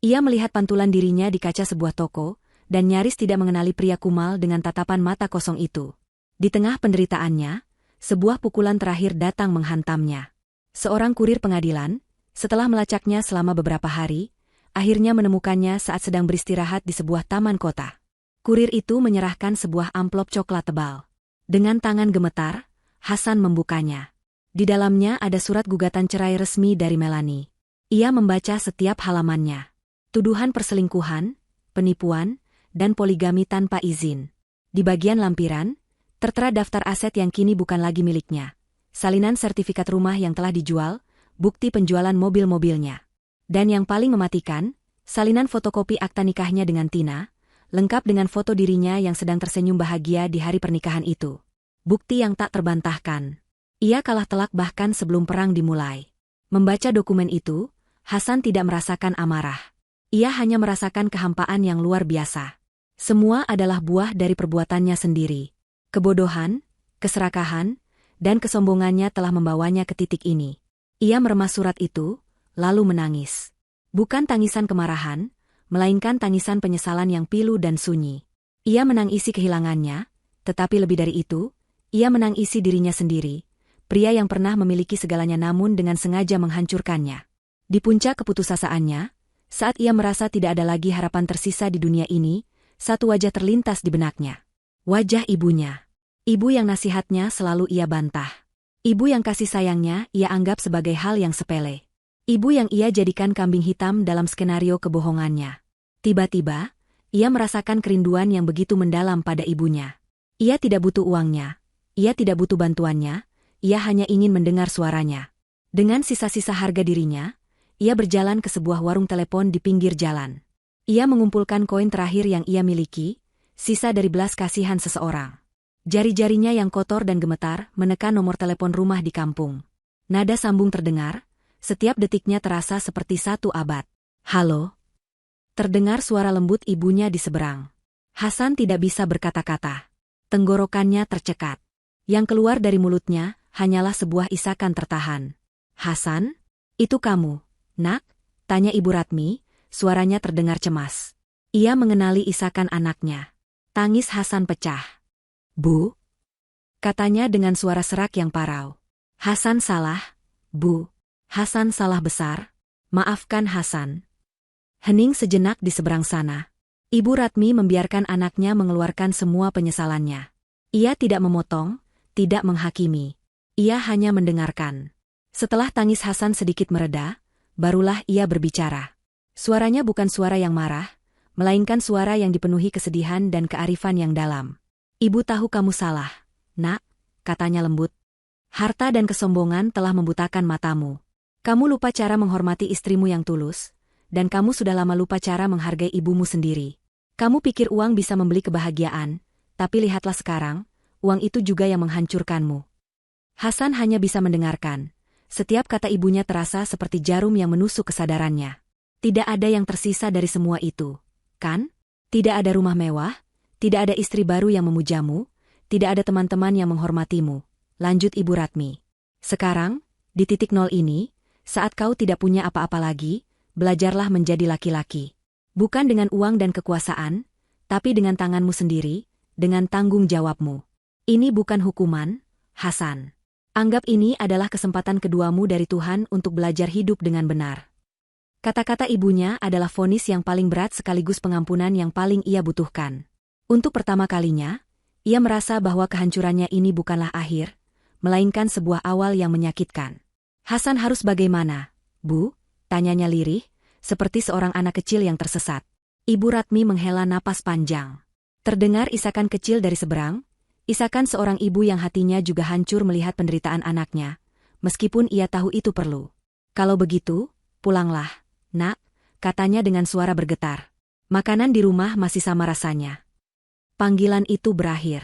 Ia melihat pantulan dirinya di kaca sebuah toko, dan nyaris tidak mengenali pria kumal dengan tatapan mata kosong itu. Di tengah penderitaannya, sebuah pukulan terakhir datang menghantamnya. Seorang kurir pengadilan, setelah melacaknya selama beberapa hari, akhirnya menemukannya saat sedang beristirahat di sebuah taman kota. Kurir itu menyerahkan sebuah amplop coklat tebal. Dengan tangan gemetar, Hasan membukanya. Di dalamnya ada surat gugatan cerai resmi dari Melanie. Ia membaca setiap halamannya. Tuduhan perselingkuhan, penipuan, dan poligami tanpa izin. Di bagian lampiran, tertera daftar aset yang kini bukan lagi miliknya. Salinan sertifikat rumah yang telah dijual, bukti penjualan mobil-mobilnya. Dan yang paling mematikan, salinan fotokopi akta nikahnya dengan Tina, lengkap dengan foto dirinya yang sedang tersenyum bahagia di hari pernikahan itu. Bukti yang tak terbantahkan. Ia kalah telak bahkan sebelum perang dimulai. Membaca dokumen itu, Hasan tidak merasakan amarah. Ia hanya merasakan kehampaan yang luar biasa. Semua adalah buah dari perbuatannya sendiri. Kebodohan, keserakahan, dan kesombongannya telah membawanya ke titik ini. Ia meremas surat itu, lalu menangis. Bukan tangisan kemarahan, melainkan tangisan penyesalan yang pilu dan sunyi. Ia menangisi kehilangannya, tetapi lebih dari itu, ia menangisi dirinya sendiri, pria yang pernah memiliki segalanya namun dengan sengaja menghancurkannya. Di puncak keputusaasaannya, saat ia merasa tidak ada lagi harapan tersisa di dunia ini, satu wajah terlintas di benaknya. Wajah ibunya. Ibu yang nasihatnya selalu ia bantah. Ibu yang kasih sayangnya ia anggap sebagai hal yang sepele. Ibu yang ia jadikan kambing hitam dalam skenario kebohongannya. Tiba-tiba, ia merasakan kerinduan yang begitu mendalam pada ibunya. Ia tidak butuh uangnya. Ia tidak butuh bantuannya. Ia hanya ingin mendengar suaranya. Dengan sisa-sisa harga dirinya, ia berjalan ke sebuah warung telepon di pinggir jalan. Ia mengumpulkan koin terakhir yang ia miliki, sisa dari belas kasihan seseorang. Jari-jarinya yang kotor dan gemetar menekan nomor telepon rumah di kampung. Nada sambung terdengar, setiap detiknya terasa seperti satu abad. Halo? Terdengar suara lembut ibunya di seberang. Hasan tidak bisa berkata-kata. Tenggorokannya tercekat. Yang keluar dari mulutnya hanyalah sebuah isakan tertahan. Hasan? Itu kamu, nak? Tanya Ibu Ratmi, suaranya terdengar cemas. Ia mengenali isakan anaknya. Tangis Hasan pecah. Bu? Katanya dengan suara serak yang parau. Hasan salah, Bu. Hasan salah besar. Maafkan Hasan. Hening sejenak di seberang sana. Ibu Ratmi membiarkan anaknya mengeluarkan semua penyesalannya. Ia tidak memotong, tidak menghakimi. Ia hanya mendengarkan. Setelah tangis Hasan sedikit mereda, barulah ia berbicara. Suaranya bukan suara yang marah, melainkan suara yang dipenuhi kesedihan dan kearifan yang dalam. Ibu tahu kamu salah, nak, katanya lembut. Harta dan kesombongan telah membutakan matamu. Kamu lupa cara menghormati istrimu yang tulus, dan kamu sudah lama lupa cara menghargai ibumu sendiri. Kamu pikir uang bisa membeli kebahagiaan, tapi lihatlah sekarang, uang itu juga yang menghancurkanmu. Hasan hanya bisa mendengarkan. Setiap kata ibunya terasa seperti jarum yang menusuk kesadarannya. Tidak ada yang tersisa dari semua itu, kan? Tidak ada rumah mewah, tidak ada istri baru yang memujamu, tidak ada teman-teman yang menghormatimu, lanjut Ibu Ratmi. Sekarang, di titik nol ini, saat kau tidak punya apa-apa lagi, belajarlah menjadi laki-laki. Bukan dengan uang dan kekuasaan, tapi dengan tanganmu sendiri, dengan tanggung jawabmu. Ini bukan hukuman, Hasan. Anggap ini adalah kesempatan keduamu dari Tuhan untuk belajar hidup dengan benar. Kata-kata ibunya adalah vonis yang paling berat sekaligus pengampunan yang paling ia butuhkan. Untuk pertama kalinya, ia merasa bahwa kehancurannya ini bukanlah akhir, melainkan sebuah awal yang menyakitkan. Hasan harus bagaimana, Bu? Tanyanya lirih, seperti seorang anak kecil yang tersesat. Ibu Ratmi menghela napas panjang. Terdengar isakan kecil dari seberang, isakan seorang ibu yang hatinya juga hancur melihat penderitaan anaknya, meskipun ia tahu itu perlu. Kalau begitu, pulanglah, Nak, katanya dengan suara bergetar. Makanan di rumah masih sama rasanya. Panggilan itu berakhir.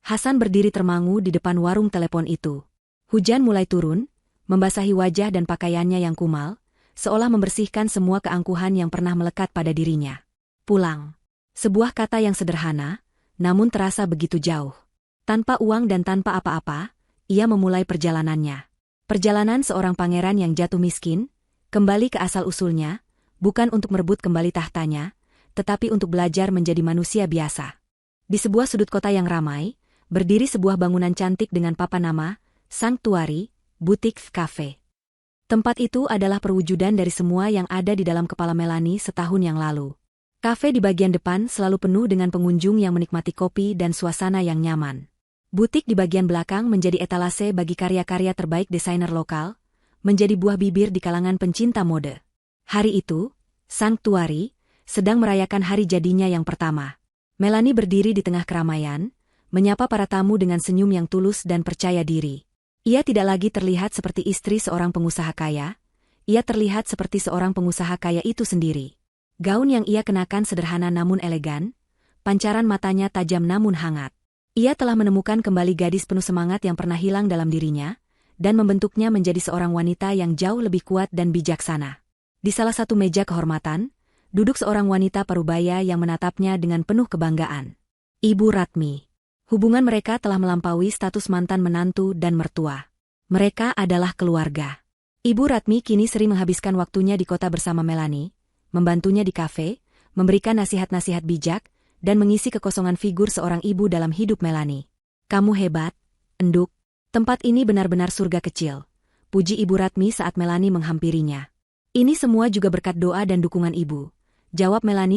Hasan berdiri termangu di depan warung telepon itu. Hujan mulai turun, membasahi wajah dan pakaiannya yang kumal, seolah membersihkan semua keangkuhan yang pernah melekat pada dirinya. Pulang. Sebuah kata yang sederhana, namun terasa begitu jauh. Tanpa uang dan tanpa apa-apa, ia memulai perjalanannya. Perjalanan seorang pangeran yang jatuh miskin, kembali ke asal-usulnya, bukan untuk merebut kembali tahtanya, tetapi untuk belajar menjadi manusia biasa. Di sebuah sudut kota yang ramai, berdiri sebuah bangunan cantik dengan papan nama, Sanctuary, Boutique Cafe. Tempat itu adalah perwujudan dari semua yang ada di dalam kepala Melanie setahun yang lalu. Kafe di bagian depan selalu penuh dengan pengunjung yang menikmati kopi dan suasana yang nyaman. Butik di bagian belakang menjadi etalase bagi karya-karya terbaik desainer lokal, menjadi buah bibir di kalangan pencinta mode. Hari itu, Sanctuary sedang merayakan hari jadinya yang pertama. Melanie berdiri di tengah keramaian, menyapa para tamu dengan senyum yang tulus dan percaya diri. Ia tidak lagi terlihat seperti istri seorang pengusaha kaya, ia terlihat seperti seorang pengusaha kaya itu sendiri. Gaun yang ia kenakan sederhana namun elegan, pancaran matanya tajam namun hangat. Ia telah menemukan kembali gadis penuh semangat yang pernah hilang dalam dirinya, dan membentuknya menjadi seorang wanita yang jauh lebih kuat dan bijaksana. Di salah satu meja kehormatan, duduk seorang wanita parubaya yang menatapnya dengan penuh kebanggaan. Ibu Ratmi. Hubungan mereka telah melampaui status mantan menantu dan mertua. Mereka adalah keluarga. Ibu Ratmi kini sering menghabiskan waktunya di kota bersama Melanie, membantunya di kafe, memberikan nasihat-nasihat bijak, dan mengisi kekosongan figur seorang ibu dalam hidup Melanie. Kamu hebat, Enduk. Tempat ini benar-benar surga kecil. Puji Ibu Ratmi saat Melanie menghampirinya. Ini semua juga berkat doa dan dukungan ibu, jawab Melanie